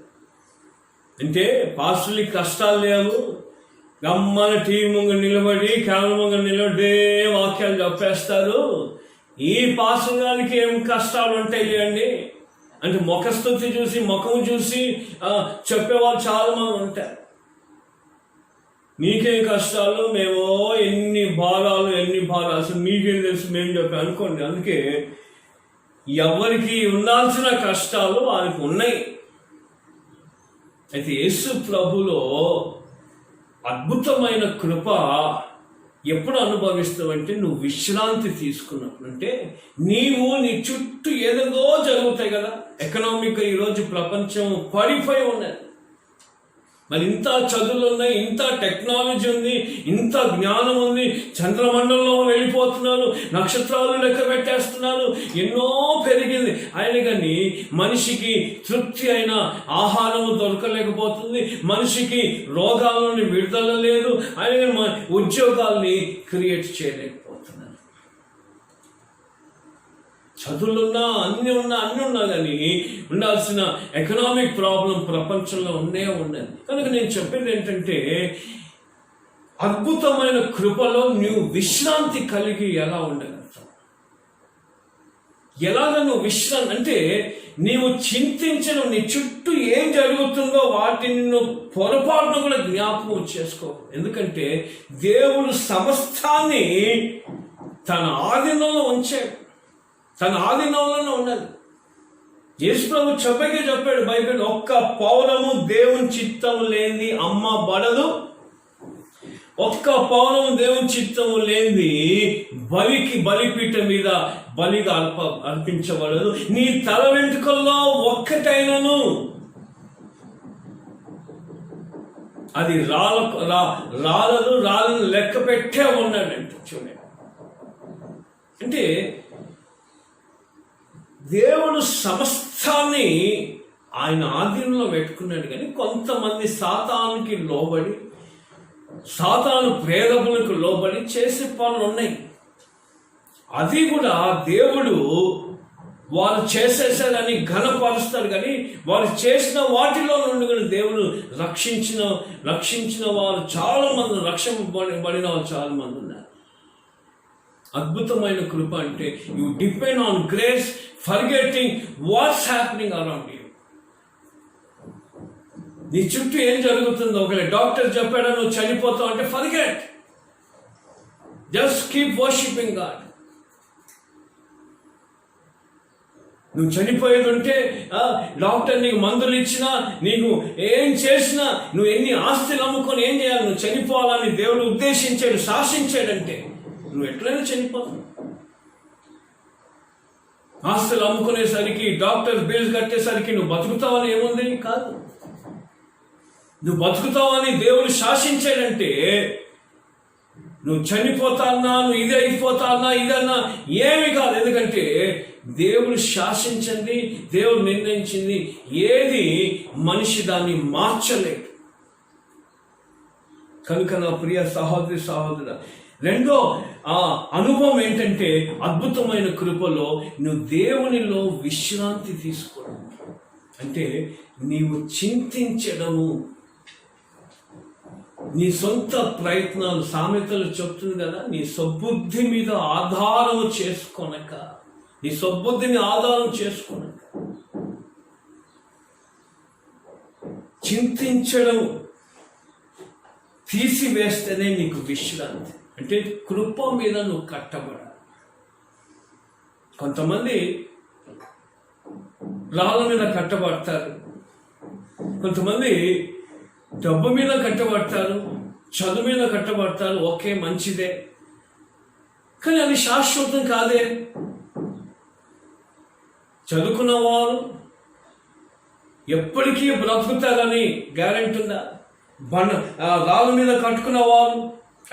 అంటే పాస్టర్లకి కష్టాలు లేవు, గమ్మన టీవీ ముంగ నిలబడి, కెమెరా ముంగ నిలబడి వాక్యాలు చెప్పేస్తారు. ఈ పాస్టర్ గారికి ఏం కష్టాలు ఉంటాయి అండి అంటే ముఖస్థుతి చూసి, ముఖం చూసి చెప్పేవాళ్ళు చాలా మంది ఉంటారు. మీకేం కష్టాలు, మేమో ఎన్ని భారాలు అసలు మీకేం తెలుసు, మేము చెప్పి అనుకోండి. అందుకే ఎవరికి ఉండాల్సిన కష్టాలు వారికి ఉన్నాయి. అయితే యేసు ప్రభులో అద్భుతమైన కృప ఎప్పుడు అనుభవిస్తావంటే నువ్వు విశ్రాంతి తీసుకున్నప్పుడు. అంటే నీవు నీ చుట్టూ ఏదేదో జరుగుతాయి కదా. ఎకనామిక్గా ఈరోజు ప్రపంచం పడిపోయి ఉన్నది. మరి ఇంత చదువులు ఉన్నాయి, ఇంత టెక్నాలజీ ఉంది, ఇంత జ్ఞానం ఉంది, చంద్రమండలంలో వెళ్ళిపోతున్నారు, నక్షత్రాలు లెక్క పెట్టేస్తున్నారు, ఎన్నో పెరిగింది. అయినా కానీ మనిషికి తృప్తి అయిన ఆహారం దొరకలేకపోతుంది, మనిషికి రోగాల నుండి విడుదల లేదు, అయినా ఉద్యోగాల్ని క్రియేట్ చేయలేకపోతున్నారు. చదువులున్నా అన్నీ ఉన్నా కానీ ఉండాల్సిన ఎకనామిక్ ప్రాబ్లం ప్రపంచంలో ఉన్నది. కనుక నేను చెప్పేది ఏంటంటే అద్భుతమైన కృపలో నువ్వు విశ్రాంతి కలిగి ఎలా ఉండగలుగుతావు? ఎలాగ నువ్వు అంటే నీవు చింతించడం, నీ చుట్టూ ఏం జరుగుతుందో వాటిని నువ్వు పొరపాటును కూడా జ్ఞాపకం చేసుకో. ఎందుకంటే దేవుడు సమస్తాన్ని తన ఆధీనంలో ఉంచాడు, తన ఆధీనంలోనే ఉన్నది. యేసు ప్రభు చెప్పాడు బైబిల్, ఒక్క పౌరము దేవుని చిత్తం లేని అమ్మ బడదు, ఒక్క పౌరము దేవుని చిత్తము లేని బలిపీఠం మీద బలిగా అర్పించబడదు. నీ తల వెంట్రుకల్లో ఒక్కటైనను అది రాళ్ళను లెక్క పెట్టే ఉన్నాడంట. చూడండి, అంటే దేవుడు సమస్తాన్ని ఆయన ఆధీనంలో పెట్టుకున్నాడు. కానీ కొంతమంది సాతానుకి లోబడి, సాతాను ప్రేరేపణకు లోబడి చేసే పనులు ఉన్నాయి. అది కూడా దేవుడు వాళ్ళు చేసేసారని ఘనపరుస్తాడు. కానీ వాళ్ళు చేసిన వాటిలో నుండి కూడా దేవుడు రక్షించిన వారు చాలా మంది, రక్షింపబడిన వాళ్ళు చాలా మంది ఉన్నారు. అద్భుతమైన కృప అంటే you depend on grace, forgetting what's happening around you. నీ చుట్టూ ఏం జరుగుతుందో, ఒకవేళ డాక్టర్ చెప్పాడా నువ్వు చనిపోతావు అంటే forget, just keep worshipping God. నువ్వు చనిపోయేది ఉంటే డాక్టర్ నీకు మందులు ఇచ్చినా, నీకు ఏం చేసినా, నువ్వు ఎన్ని ఆస్తులు అమ్ముకొని ఏం చేయాలి, నువ్వు చనిపోవాలని దేవుడు ఉద్దేశించాడు, శాసించాడంటే నువ్వు ఎట్లయినా చనిపోతావు. ఆస్తులు అమ్ముకునేసరికి, డాక్టర్ బిల్స్ కట్టేసరికి నువ్వు బతుకుతావని ఏముంది? కాదు. నువ్వు బతుకుతావని దేవుడు శాసించాడంటే నువ్వు చనిపోతాన్నా, నువ్వు ఇది అయిపోతాన్నా, ఇదన్నా ఏమి కాదు. ఎందుకంటే దేవుడు శాసించింది, దేవుడు నిర్ణయించింది, ఏది మనిషి దాన్ని మార్చలేడు. కనుక నా ప్రియ సహోదరుడా, రెండో అనుభవం ఏంటంటే అద్భుతమైన కృపలో నువ్వు దేవునిలో విశ్రాంతి తీసుకోవడం. అంటే నీవు చింతించడము, నీ సొంత ప్రయత్నాలు, సామెతలు చెప్తుంది కదా, నీ సద్బుద్ధి మీద ఆధారం చేసుకోనక, నీ సద్బుద్ధిని ఆధారం చేసుకోనక చింతించడం తీసివేస్తేనే నీకు విశ్రాంతి. అంటే కృప మీద నువ్వు కట్టబడాలి. కొంతమంది రాళ్ళ మీద కట్టబడతారు, కొంతమంది డబ్బు మీద కట్టబడతారు, చదువు మీద కట్టబడతారు. ఓకే, మంచిదే, కానీ అది శాశ్వతం కాదే. చదువుకున్న వారు ఎప్పటికీ బ్రతుకుతారని గ్యారెంటీ ఉందా? రాళ్ళ మీద కట్టుకున్న వారు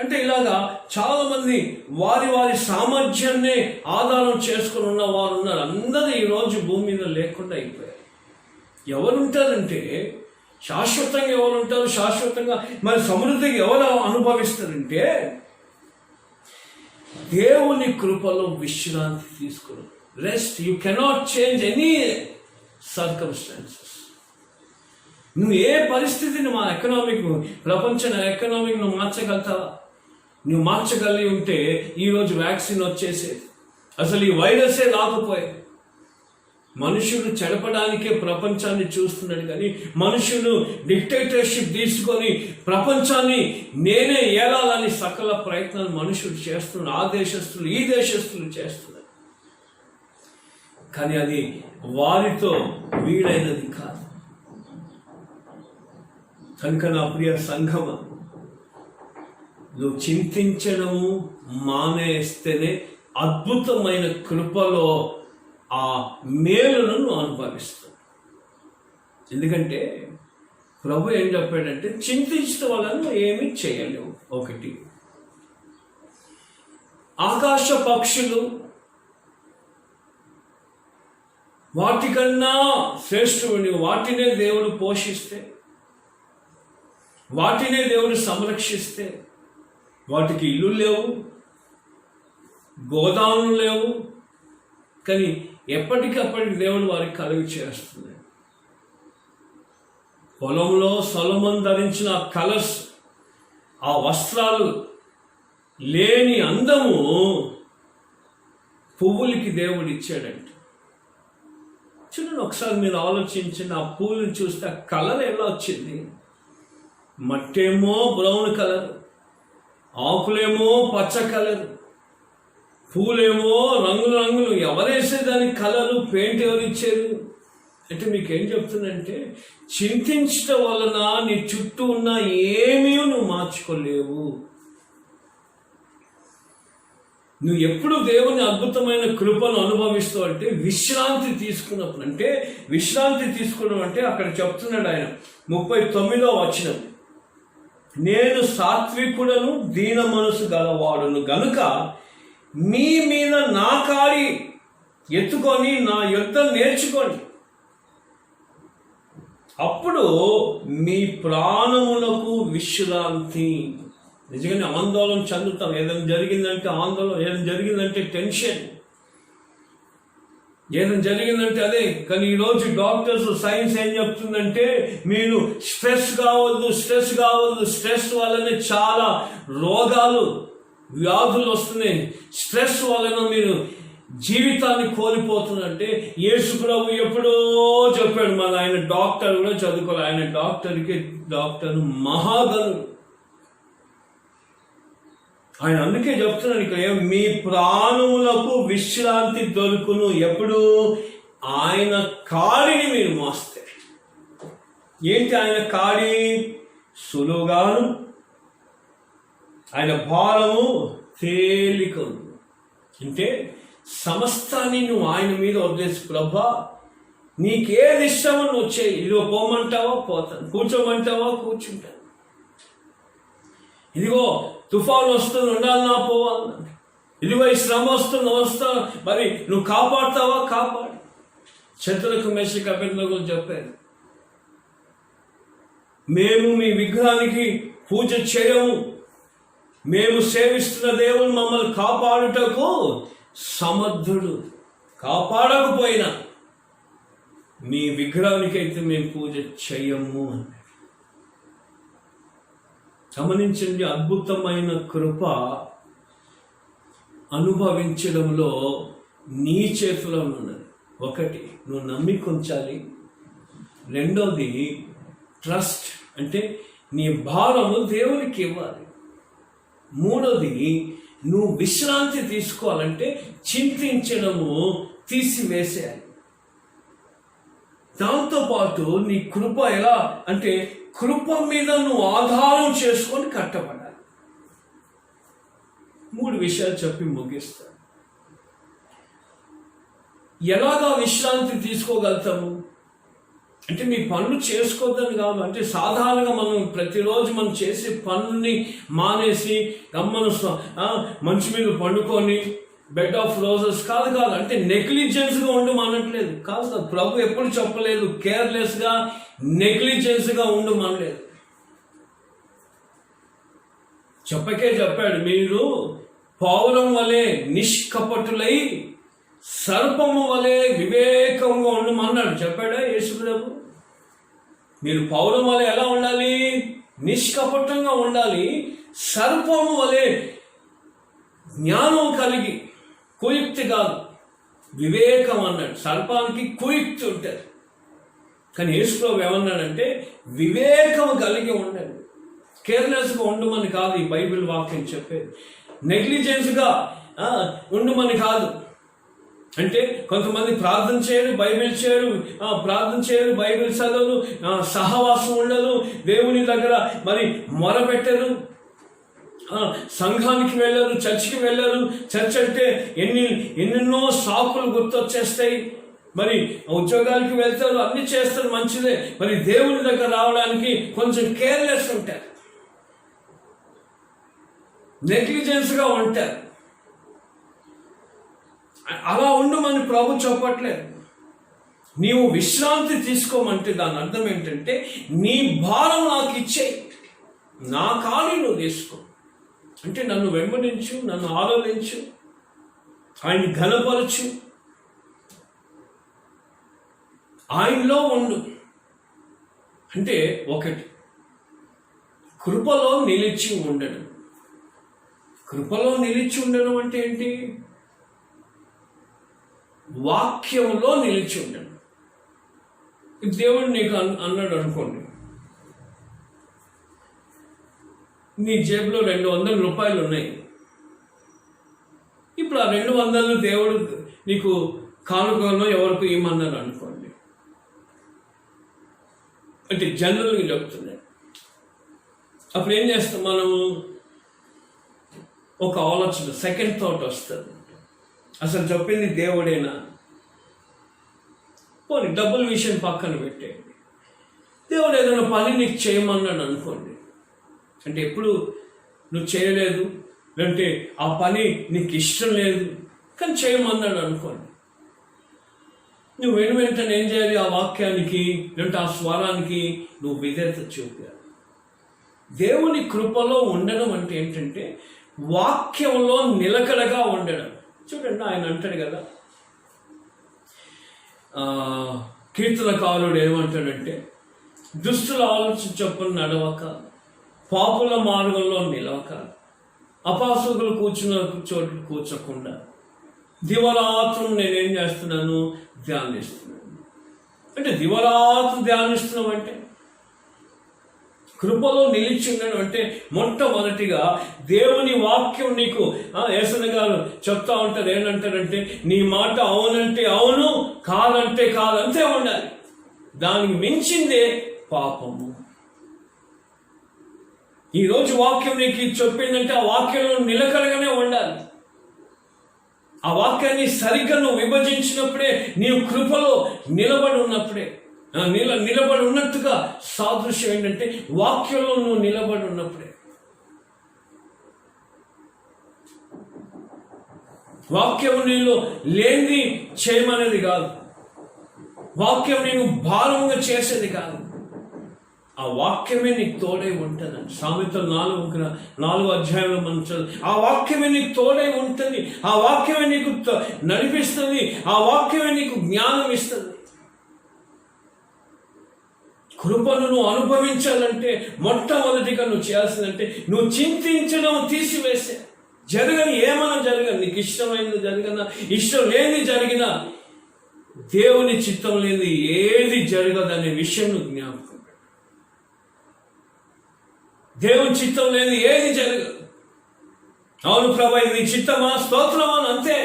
అంటే ఇలాగా చాలా మంది వారి సామర్థ్యాన్నే ఆధారం చేసుకుని ఉన్న వారు ఉన్నారు. అందరూ ఈరోజు భూమి మీద లేకుండా అయిపోయారు. ఎవరుంటారంటే శాశ్వతంగా ఎవరుంటారు? శాశ్వతంగా మరి సమృద్ధిగా ఎవరు అనుభవిస్తారంటే దేవుని కృపలో విశ్రాంతి తీసుకోవడం. Rest. You cannot change any circumstances. నువ్వు ఏ పరిస్థితిని మా ప్రపంచ ఎకనామిక్ నువ్వు మార్చగలుగుతావా? నువ్వు మార్చగలిగి ఉంటే ఈరోజు వ్యాక్సిన్ వచ్చేసేది, అసలు ఈ వైరసే రాకపోయేది. మనుషులు చెడపడానికే ప్రపంచాన్ని చూస్తున్నాడు. కానీ మనుషులు డిక్టేటర్షిప్ తీసుకొని ప్రపంచాన్ని నేనే ఏలాలని సకల ప్రయత్నాలు మనుషులు చేస్తున్నారు. ఆ దేశస్తులు ఈ దేశస్తులు చేస్తున్నారు. కానీ అది వారితో వీడైనది కాదు. కనుక నా ప్రియ సంఘమ, నువ్వు చింతించడము మానేస్తేనే అద్భుతమైన కృపలో ఆ మేలును నువ్వు అనుభవిస్తావు. ఎందుకంటే ప్రభు ఏం చెప్పాడంటే చింతించడం వల్ల నువ్వు ఏమీ చేయలేవు. ఒకటి, ఆకాశ పక్షులు వాటికన్నా శ్రేష్ఠుని, వాటినే దేవుడు పోషిస్తే, వాటినే దేవుడు సంరక్షిస్తే, వాటికి ఇల్లు లేవు, గోదాములు లేవు, కానీ ఎప్పటికప్పటికి దేవుడు వారికి కలుగు చేస్తున్నాడు. పొలంలో సొలొమోను ధరించిన కలర్స్, ఆ వస్త్రాలు లేని అందము పువ్వులకి దేవుడు ఇచ్చాడంట. చూడండి, ఒకసారి మీరు ఆలోచించిన ఆ పూలను చూస్తే ఆ కలర్ ఎలా వచ్చింది? మట్టేమో బ్రౌన్ కలర్, ఆకులేమో పచ్చ కలర్, పూలేమో రంగులు రంగులు. ఎవరేసే దానికి కలరు, పెయింట్ ఎవరు ఇచ్చారు? అంటే మీకేం చెప్తుందంటే, చింతించడం వలన నీ చుట్టూ ఉన్న ఏమీ నువ్వు మార్చుకోలేవు. నువ్వు ఎప్పుడు దేవుని అద్భుతమైన కృపను అనుభవిస్తావు అంటే విశ్రాంతి తీసుకున్నప్పుడు. అంటే విశ్రాంతి తీసుకోవడం అంటే అక్కడ చెప్తున్నాడు ఆయన 39వ వచనం, నేను సాత్వికుడను దీన మనసు గలవాడును గనుక మీ మీద నా కాడి ఎత్తుకొని నా యుద్ధ నేర్చుకోండి, అప్పుడు మీ ప్రాణములకు విశ్రాంతి. నిజంగానే ఆందోళన చెందుతాం. ఏదైనా జరిగిందంటే ఆందోళన, ఏదైనా జరిగిందంటే టెన్షన్, ఏదైనా జరిగిందంటే అదే. కానీ ఈరోజు డాక్టర్స్, సైన్స్ ఏం చెప్తుందంటే, మీరు స్ట్రెస్ కావద్దు, స్ట్రెస్ కావద్దు. స్ట్రెస్ వల్లనే చాలా రోగాలు, వ్యాధులు వస్తున్నాయి. స్ట్రెస్ వలన మీరు జీవితాన్ని కోల్పోతుందంటే యేసు ప్రభు ఎప్పుడో చెప్పాడు. మన ఆయన డాక్టర్ కూడా చదువుకోవాలి. ఆయన డాక్టర్ మహాగణుడు. ఆయన అందుకే చెప్తున్నాడు ఇక్కడ, మీ ప్రాణములకు విశ్రాంతి దొరుకును ఎప్పుడు? ఆయన కాడిని మీరు మోస్తే. ఏంటి ఆయన కాడి? సులువుగాను, ఆయన భారము తేలికను. అంటే సమస్తాన్ని నువ్వు ఆయన మీద వదిలేసి, ప్రభా నీకేది ఇష్టమో నువ్వు చేయి. ఇదిగో పోమంటావా పోతాను, కూర్చోమంటావా కూర్చుంటాను. ఇదిగో తుఫాను వస్తుంది, ఉండాలన్నా పోవాలన్నా. ఇదిగో ఈ శ్రమ వస్తా, మరి నువ్వు కాపాడుతావా కాపాడు. శత్రులకు మెషిక్ అభ్యర్థులు చెప్పారు, మేము మీ విగ్రహానికి పూజ చేయము, మేము సేవిస్తున్న దేవుడు మమ్మల్ని కాపాడుటకు సమర్థుడు. కాపాడకపోయినా మీ విగ్రహానికి అయితే మేము పూజ చేయము అని. గమనించండి, అద్భుతమైన కృప అనుభవించడంలో నీ చేతిలో ఉన్నది. ఒకటి, నువ్వు నమ్మిక ఉంచాలి. రెండోది ట్రస్ట్, అంటే నీ భారము దేవునికి ఇవ్వాలి. మూడోది, నువ్వు విశ్రాంతి తీసుకోవాలంటే చింతించడము తీసివేసేయాలి. దాంతోపాటు నీ కృప ఎలా అంటే, కృప మీద నువ్వు ఆధారం చేసుకొని కట్టబడాలి. 3 విషయాలు చెప్పి ముగిస్తాను. ఎలాగా విశ్రాంతి తీసుకోగలుగుతాము అంటే, మీ పనులు చేసుకోవద్దని కాదు. అంటే సాధారణంగా మనం ప్రతిరోజు మనం చేసే పనుల్ని మానేసి మంచు మీద పండుకొని బెడ్ ఆఫ్ రోజెస్ కాదు. అంటే నెగ్లిజెన్స్గా ఉండమనట్లేదు కాదు. ప్రభు ఎప్పుడు చెప్పలేదు కేర్లెస్గా, నెగ్లిజెన్స్గా ఉండమనలేదు. చెప్పాడు, మీరు పావురం వలె నిష్కపటులై సర్పము వలె వివేకంగా ఉండమన్నాడు. చెప్పాడా యేసు ప్రభు? మీరు పౌరం వలె ఎలా ఉండాలి? నిష్కపటంగా ఉండాలి. సర్పము వలె జ్ఞానం కలిగి, కుయుక్తి కాదు, వివేకం అన్నాడు. సర్పానికి కుయుక్తి ఉంటుంది, కానీ యేసు ప్రభు ఏమన్నాడంటే వివేకం కలిగి ఉండండి. కేర్లెస్గా ఉండమని కాదు ఈ బైబిల్ వాక్యం చెప్పేది. నెగ్లిజెన్స్గా ఉండమని కాదు. అంటే కొంతమంది ప్రార్థన చేయరు, బైబిల్ చదవరు, సహవాసం ఉండదు, దేవుని దగ్గర మరి మొరపెట్టరు, సంఘానికి వెళ్ళరు, చర్చికి వెళ్ళరు. చర్చ్ అంటే ఎన్నెన్నో సాకులు గుర్తొచ్చేస్తాయి. మరి ఉద్యోగానికి వెళ్తారు, అన్ని చేస్తారు, మంచిదే. మరి దేవుని దగ్గర రావడానికి కొంచెం కేర్లెస్ ఉంటారు, నెగ్లిజెన్స్గా ఉంటారు. అలా ఉండమని ప్రభు చెప్పట్లేదు. నీవు విశ్రాంతి తీసుకోమంటే దాని అర్థం ఏంటంటే, నీ భారం నాకు ఇచ్చేయి, నా కాడి నువ్వు తీసుకో. అంటే నన్ను వెంబడించు, నన్ను ఆలోచించు, ఆయన ఘనపరచు, ఆయనలో ఉండు. అంటే ఒకటి, కృపలో నిలిచి ఉండడం. కృపలో నిలిచి ఉండడం అంటే ఏంటి? వాక్యంలో నిలిచి ఉండడం. దేవుడు నీకు అన్నాడు అనుకోండి, నీ జేబులో 200 రూపాయలు ఉన్నాయి. ఇప్పుడు ఆ 200 దేవుడు నీకు కానుకలో ఎవరికి ఇమ్మన్నాడు అనుకోండి, అంటే జనరల్గా చెప్తున్నాయి. అప్పుడు ఏం చేస్తాం మనము? ఒక ఆలోచన, సెకండ్ థాట్ వస్తుంది, అసలు చెప్పింది దేవుడేనా? పోనీ డబ్బుల విషయం పక్కన పెట్టేయండి. దేవుడు ఏదైనా పని నీకు చేయమన్నాడు అనుకోండి, అంటే ఎప్పుడు నువ్వు చేయలేదు, అంటే ఆ పని నీకు ఇష్టం లేదు, కానీ చేయమన్నాడు అనుకోండి, నువ్వు వెంటనే ఏం చేయాలి? ఆ వాక్యానికి లేదంటే ఆ స్వరానికి నువ్వు విధేయత చూపాలి. దేవుని కృపలో ఉండడం అంటే ఏంటంటే వాక్యంలో నిలకడగా ఉండడం. చూడండి, ఆయన అంటాడు కదా, కీర్తనకారుడు ఏమంటాడంటే, దుష్టుల ఆలోచన చొప్పున నడవక, పాపుల మార్గంలో నిలవక, అపాసుకులు కూర్చున్న చోటు కూర్చోకుండా దివరాత్రం నేనేం చేస్తున్నాను? ధ్యానిస్తున్నాను. అంటే దివరాత్రం ధ్యానిస్తున్నాం అంటే కృపలో నిలిచి ఉండడం అంటే మొట్టమొదటిగా దేవుని వాక్యం నీకు యేసయ్య గారు చెప్తా ఉంటారు. ఏంటంటారంటే, నీ మాట అవునంటే అవును, కాదంటే కాదంతే ఉండాలి. దానికి మించిందే పాపము. ఈరోజు వాక్యం నీకు చెప్పిందంటే ఆ వాక్యంలో నిలకడగానే ఉండాలి. ఆ వాక్యాన్ని సరిగ్గా నువ్వు విభజించినప్పుడే నీవు కృపలో నిలబడి ఉన్నప్పుడే, నిలబడి ఉన్నట్టుగా సాదృశ్యం ఏంటంటే వాక్యంలో నువ్వు నిలబడి ఉన్నప్పుడే. వాక్యం నీలో లేనిది చేయమనేది కాదు, వాక్యం నేను భారంగా చేసేది కాదు, ఆ వాక్యమే నీకు తోడై ఉంటుందండి. సామెతలు 4వ అధ్యాయంలో మనం చదువు, ఆ వాక్యమే నీకు తోడై ఉంటుంది, ఆ వాక్యమే నీకు నడిపిస్తుంది, ఆ వాక్యమే నీకు జ్ఞానం ఇస్తుంది. కృపను నువ్వు అనుభవించాలంటే మొట్టమొదటిగా నువ్వు చేయాల్సిందంటే నువ్వు చింతించడం తీసివేసే. జరగని ఏమైనా జరగదు, నీకు ఇష్టమైనది జరిగినా ఇష్టం లేని జరిగినా దేవుని చిత్తం లేని ఏది జరగదు అనే విషయం నువ్వు జ్ఞాపకం. దేవుని చిత్తం లేని ఏది జరగదు. అవును ప్రభా, ఇది నీ చిత్తమా? స్తోత్రమా? అంతే.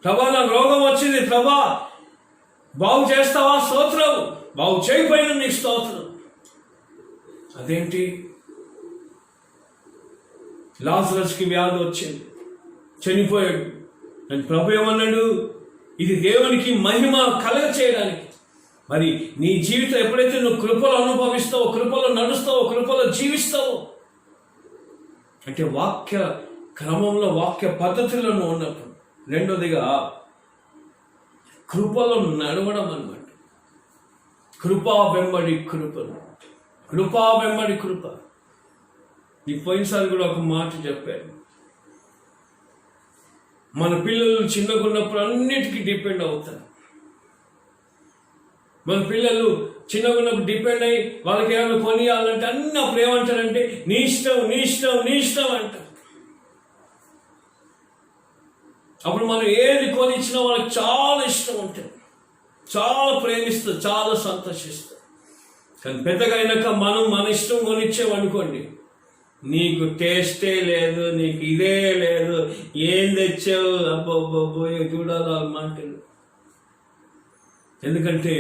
ప్రభా, నాకు రోగం వచ్చింది, ప్రభా బాగు చేస్తావా? స్తోత్రం. బాగు చేయకపోయినా నీకు స్తోత్రం. అదేంటి? లాజరస్కి వ్యాధి వచ్చింది, చనిపోయాడు. అని ప్రభు ఏమన్నాడు? ఇది దేవునికి మహిమ కలగ చేయడానికి. మరి నీ జీవితం ఎప్పుడైతే నువ్వు కృపలో అనుభవిస్తావో, కృపలో నడుస్తావో, కృపలో జీవిస్తావో, అంటే వాక్య క్రమంలో వాక్య పద్ధతిలో నువ్వు ఉన్నప్పుడు. రెండోదిగా కృపలో నడవడం అన్నమాట. కృపా వెంబడి కృపలు, కృపా వెంబడి కృప. నీ పోయినసారి కూడా ఒక మాట చెప్పాను, మన పిల్లలు చిన్నగా ఉన్నప్పుడు అన్నిటికీ డిపెండ్ అవుతారు. మన పిల్లలు చిన్నగా ఉన్నప్పుడు డిపెండ్ అయ్యి వాళ్ళకి ఏమైనా కొనియాలంటే అన్నీ అప్పుడు ఏమంటారంటే నీ ఇష్టం, నీ ఇష్టం, నీ ఇష్టం అంటారు. అప్పుడు మనం ఏది కొనిచ్చినా వాళ్ళకి చాలా ఇష్టం ఉంటుంది, చాలా ప్రేమిస్తారు, చాలా సంతోషిస్తారు. కానీ పెద్దగా అయినాక మనం మన ఇష్టం కొనిచ్చామనుకోండి, నీకు టేస్టే లేదు, నీకు ఇదే లేదు, ఏం తెచ్చావు, అబ్బోయే చూడాలి మాటలు. ఎందుకంటే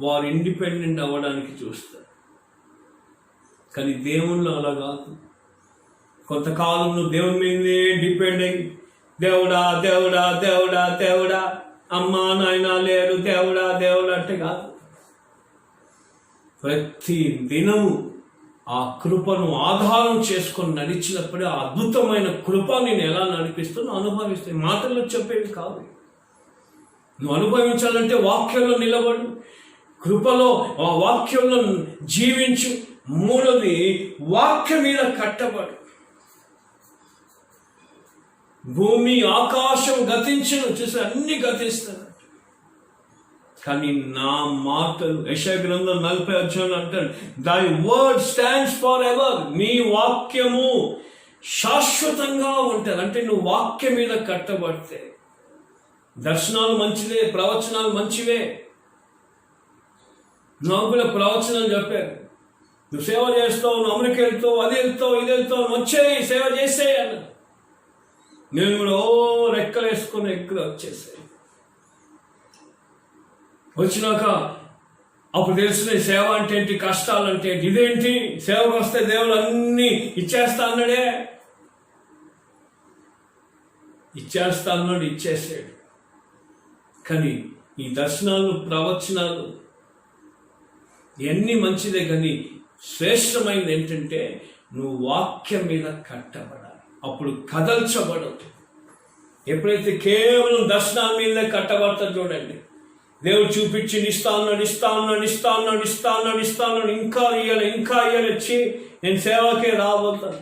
వారు ఇండిపెండెంట్ అవ్వడానికి చూస్తారు. కానీ దేవుళ్ళు అలా కాదు. కొంతకాలం నువ్వు దేవుని మీదే డిపెండ్ అయ్యి దేవుడా దేవుడా దేవుడా దేవుడా, అమ్మా నాయన లేరు, దేవుడా దేవుడా అంటే కాదు. ప్రతి దినము ఆ కృపను ఆధారం చేసుకొని నడిచినప్పుడే ఆ అద్భుతమైన కృప నేను ఎలా నడిపిస్తున్నా అనుభవిస్తాను. మాటల్లో చెప్పేవి కాదు. నువ్వు అనుభవించాలంటే వాక్యంలో నిలబడు, కృపలో ఆ వాక్యంలో జీవించు. మూడోది వాక్యం మీద కట్టబడు. భూమి ఆకాశం గతించును, చూసి అన్ని గతిస్తాను, కానీ నా మాటలు, యెషయా గ్రంథం 40వ అధ్యాయంలో అంటాడు, దై వర్డ్ స్టాండ్స్ ఫర్ ఎవర్. నీ వాక్యము శాశ్వతంగా ఉంటుంది. అంటే నువ్వు వాక్యం మీద కట్టబడితే దర్శనాలు మంచివే, ప్రవచనాలు మంచివే, నాకు కూడా ప్రవచనం చెప్పారు, నువ్వు సేవ చేస్తావు, నువ్వు అమెరికా వెళ్తావు, అది వెళ్తావు, ఇది వెళ్తావు, వచ్చేయి సేవ చేసేయి అన్న. నేను కూడా రెక్కలు వేసుకొని ఎక్కడ వచ్చేసాయి. వచ్చినాక అప్పుడు తెలిసిన సేవ అంటే ఏంటి, కష్టాలు అంటే ఏంటి. ఇదేంటి సేవకు వస్తే దేవుడు అన్నీ ఇచ్చేస్తా అన్నాడే, ఇచ్చేస్తా అన్నాడు, ఇచ్చేసాడు. కానీ ఈ దర్శనాలు, ప్రవచనాలు ఎన్ని మంచిదే, కానీ శ్రేష్టమైనది ఏంటంటే నువ్వు వాక్యం మీద కట్టబడాలి. అప్పుడు కదల్చబడదు. ఎప్పుడైతే కేవలం దర్శనాల మీద కట్టబడతా చూడండి, దేవుడు చూపించి ఇస్తా ఉన్నాడు, ఇంకా ఇయ్యాలి వచ్చి నేను సేవకే రాబోతాను.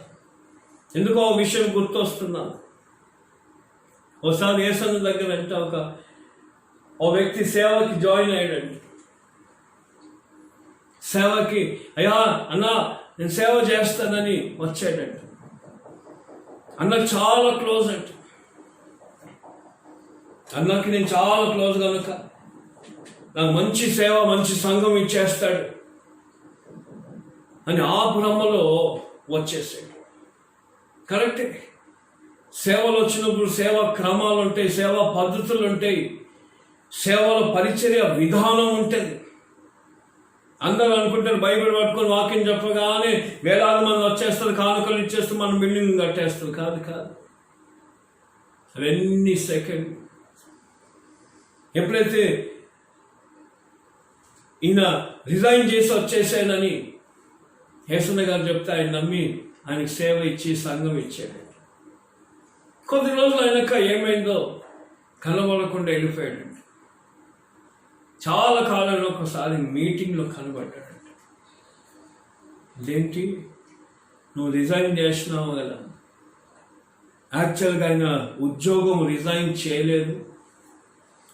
ఎందుకో ఆ విషయం గుర్తొస్తున్నాను. ఒకసారి యేసన్న దగ్గర అంటే ఓ వ్యక్తి సేవకి జాయిన్ అయ్యాడండి. సేవకి అయ్యా అన్నా నేను సేవ చేస్తానని వచ్చాడంట. అన్నకు చాలా క్లోజ్ అంట. అన్నకి నేను చాలా క్లోజ్ కనుక నాకు మంచి సేవ, మంచి సంఘం ఇచ్చేస్తాడు అని ఆ భ్రమలో వచ్చేసాడు. కరెక్టే. సేవలు వచ్చినప్పుడు సేవా క్రమాలు ఉంటాయి, సేవా పద్ధతులు ఉంటాయి, సేవల పరిచర్య విధానం ఉంటుంది. అందరూ అనుకుంటారు బైబిల్ పట్టుకొని వాక్యం చెప్పగానే వేలాది మంది వచ్చేస్తారు, కానుకలు ఇచ్చేస్తారు, మన బిల్డింగ్ కట్టేస్తారు. కాదు కాదు, అవన్నీ సెకండ్. ఎప్పుడైతే ఈయన రిజైన్ చేసి వచ్చేసానని యేసన్న గారు చెప్తే ఆయన నమ్మి ఆయనకి సేవ ఇచ్చి సంఘం ఇచ్చాడు. కొద్ది రోజులు అయినాక ఏమైందో కనబడకుండా వెళ్ళిపోయాడు. చాలా కాలంలో ఒకసారి మీటింగ్లో కనబడ్డాడంట. ఇదేంటి నువ్వు రిజైన్ చేసినావు కదా, యాక్చువల్గా ఆయన ఉద్యోగం రిజైన్ చేయలేదు,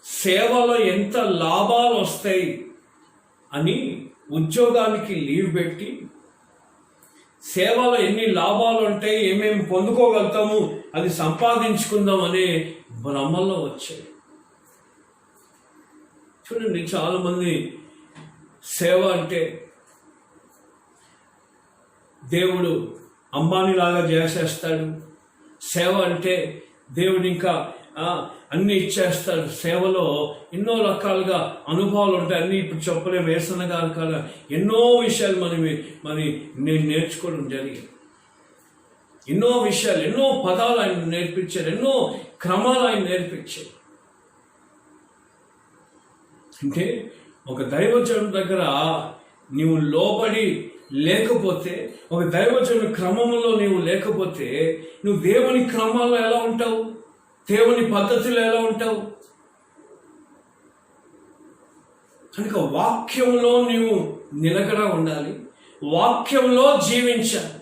సేవలో ఎంత లాభాలు వస్తాయి అని ఉద్యోగానికి లీవ్ పెట్టి సేవలో ఎన్ని లాభాలు ఉంటాయి, ఏమేమి పొందుకోగలుగుతాము, అది సంపాదించుకుందాం అనే భ్రమలో వచ్చాయి. చూడండి, చాలామంది సేవ అంటే దేవుడు అంబానీలాగా చేసేస్తాడు, సేవ అంటే దేవుడు ఇంకా అన్నీ ఇచ్చేస్తాడు. సేవలో ఎన్నో రకాలుగా అనుభవాలు ఉంటాయి, అన్నీ ఇప్పుడు చెప్పలే. యేసన్న గారి కాల ఎన్నో విషయాలు నేను నేర్చుకోవడం జరిగింది. ఎన్నో విషయాలు, ఎన్నో పదాలు ఆయన నేర్పించారు, ఎన్నో క్రమాలు ఆయన నేర్పించారు. అంటే ఒక దైవజనుడి దగ్గర నీవు లోబడి లేకపోతే, ఒక దైవజనుడి క్రమంలో నీవు లేకపోతే నువ్వు దేవుని క్రమాల్లో ఎలా ఉంటావు, దేవుని పద్ధతిలో ఎలా ఉంటావు? కనుక వాక్యంలో నీవు నిలకడ ఉండాలి, వాక్యంలో జీవించాలి.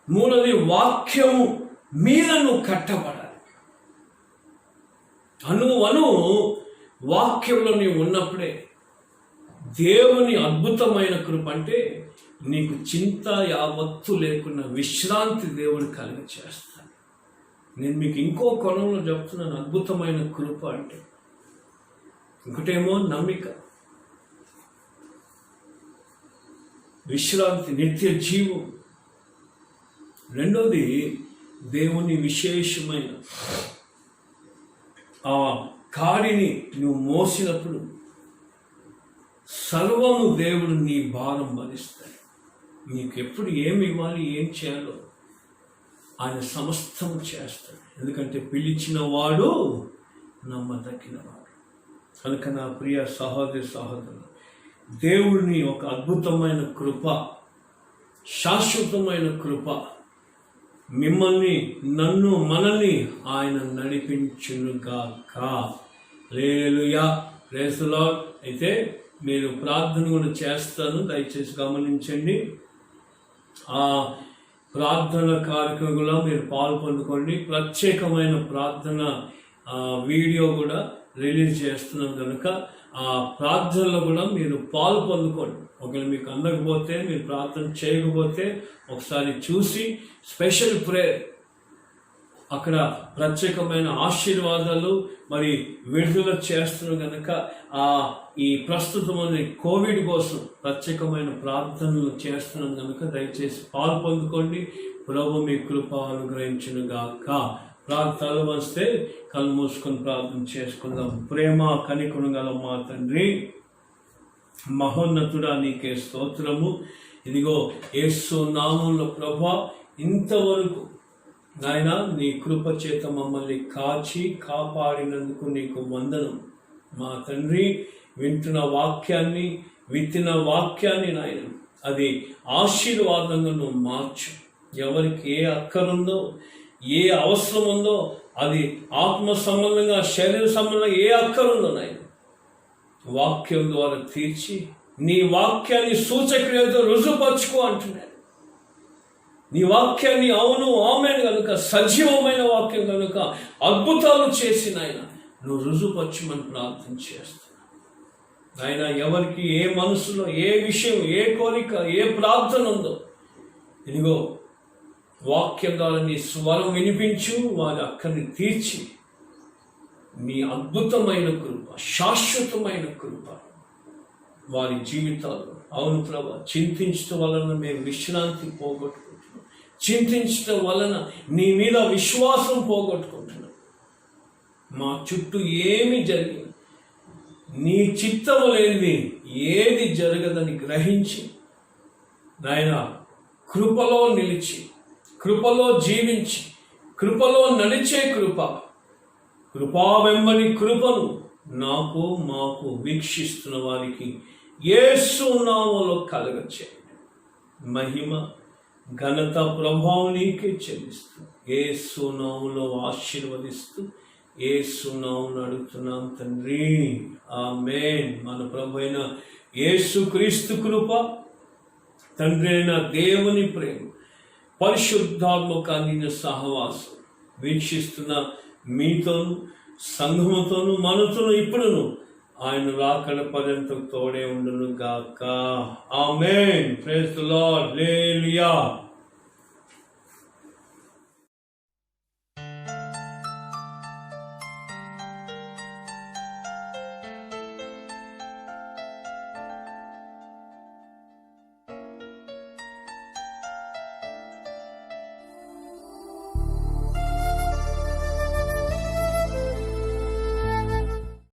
మూడోది, వాక్యము మీద నువ్వు కట్టబడాలి. అను వాక్యంలో నీవు ఉన్నప్పుడే దేవుని అద్భుతమైన కృప, అంటే నీకు చింత యావత్తు లేకుండా విశ్రాంతి దేవుడు కలిగ చేస్తాడు. నేను మీకు ఇంకో కోణంలో చెప్తున్నాను. అద్భుతమైన కృప అంటే ఇంకోటేమో నమ్మిక, విశ్రాంతి, నిత్య జీవం. రెండోది దేవుని విశేషమైన ఆ కాడిని నువ్వు మోసినప్పుడు సర్వము దేవుడు నీ భారం భరిస్తాడు. నీకు ఎప్పుడు ఏమి ఇవ్వాలి, ఏం చేయాలో ఆయన సమస్తము చేస్తాడు. ఎందుకంటే పిలిచిన వాడు నమ్మదగినవాడు. కనుక నా ప్రియ సహోదరులు, దేవుడిని ఒక అద్భుతమైన కృప, శాశ్వతమైన కృప మిమ్మల్ని, నన్ను, మనల్ని ఆయన నడిపించునుగాక. హల్లెలూయా, ప్రైజ్ ది లార్డ్. అయితే మీరు ప్రార్థన కూడా చేస్తాను, దయచేసి గమనించండి. ఆ ప్రార్థన కార్యక్రమంలో మీరు పాల్పొందుకోండి. ప్రత్యేకమైన ప్రార్థన వీడియో కూడా రిలీజ్ చేస్తున్నాం కనుక ఆ ప్రార్థనలో కూడా మీరు పాల్పొందుకోండి. ఒకవేళ మీకు అందకపోతే, మీరు ప్రార్థన చేయకపోతే ఒకసారి చూసి స్పెషల్ ప్రేయర్ అక్కడ ప్రత్యేకమైన ఆశీర్వాదాలు మరి విడుదల చేస్తున్నారు కనుక ఈ ప్రస్తుతమైన కోవిడ్ కోసం ప్రత్యేకమైన ప్రార్థనలు చేస్తున్నాం కనుక దయచేసి పాలు పొందుకోండి. ప్రభు మీ కృప అనుగ్రహించును గాక. ప్రార్థనలు వస్తే కళ్ళు మూసుకొని ప్రార్థన చేసుకుందాం. ప్రేమ కనికరుణ గల మా తండ్రి, మహోన్నతుడా నీకే స్తోత్రము. ఇదిగో యేసు నామములో ప్రభువా, ఇంతవరకు నాయన నీ కృప చేత మమ్మల్ని కాచి కాపాడినందుకు నీకు వందనం. మా తండ్రి, వింటున్న వాక్యాన్ని, విత్తిన వాక్యాన్ని నాయన అది ఆశీర్వాదంగా నువ్వు మార్చు. ఎవరికి ఏ అక్కరుందో, ఏ అవసరం ఉందో, అది ఆత్మ సంబంధంగా, శరీర సంబంధంగా ఏ అక్కరుందో నాయన వాక్యం ద్వారా తీర్చి నీ వాక్యాన్ని సూచక్రియలతో రుజుపరుచుకో అంటున్నాడు. నీ వాక్యాన్ని అవును ఆమేన్ కనుక, సజీవమైన వాక్యం కనుక అద్భుతాలు చేసిన ఆయన నువ్వు రుజుపరచమని ప్రార్థన చేస్తున్నావు. ఆయన ఎవరికి ఏ మనసులో ఏ విషయం, ఏ కోరిక, ఏ ప్రార్థన ఉందో ఇదిగో వాక్యం ద్వారా నీ స్వరం వినిపించు, వారి అక్కడిని తీర్చి నీ అద్భుతమైన కృప, శాశ్వతమైన కృప వారి జీవితాలు. అవును ప్రభా, చింతించడం వలన మేము విశ్రాంతి పోగొట్టుకుంటున్నాం. చింతించడం వలన నీ మీద విశ్వాసం పోగొట్టుకుంటున్నాం. మా చుట్టూ ఏమి జరిగింది నీ చిత్తము లేనిది ఏది జరగదని గ్రహించి నాయన కృపలో నిలిచి, కృపలో జీవించి, కృపలో నడిచే కృపా వెంబడి కృపను నాకు మాకు వీక్షిస్తున్న వారికి యేసు నామములో కలగచేయండి. మహిమ ఘనత ప్రభావం నీకే చెల్లిస్తూ యేసు నామములో ఆశీర్వదిస్తూ యేసు నామములో అడుగుతున్నాం తండ్రి, ఆమేన్. మన ప్రభు అయిన యేసు క్రీస్తు కృప, తండ్రి అయిన దేవుని ప్రేమ, పరిశుద్ధాత్మక అన్య సహవాసం వీక్షిస్తున్న మీతోను, సంఘముతోను, మనతోను ఇప్పుడును ఆయన రాకడ పర్యంతం తోడే ఉండును గాక. Amen. Praise the lord. Hallelujah.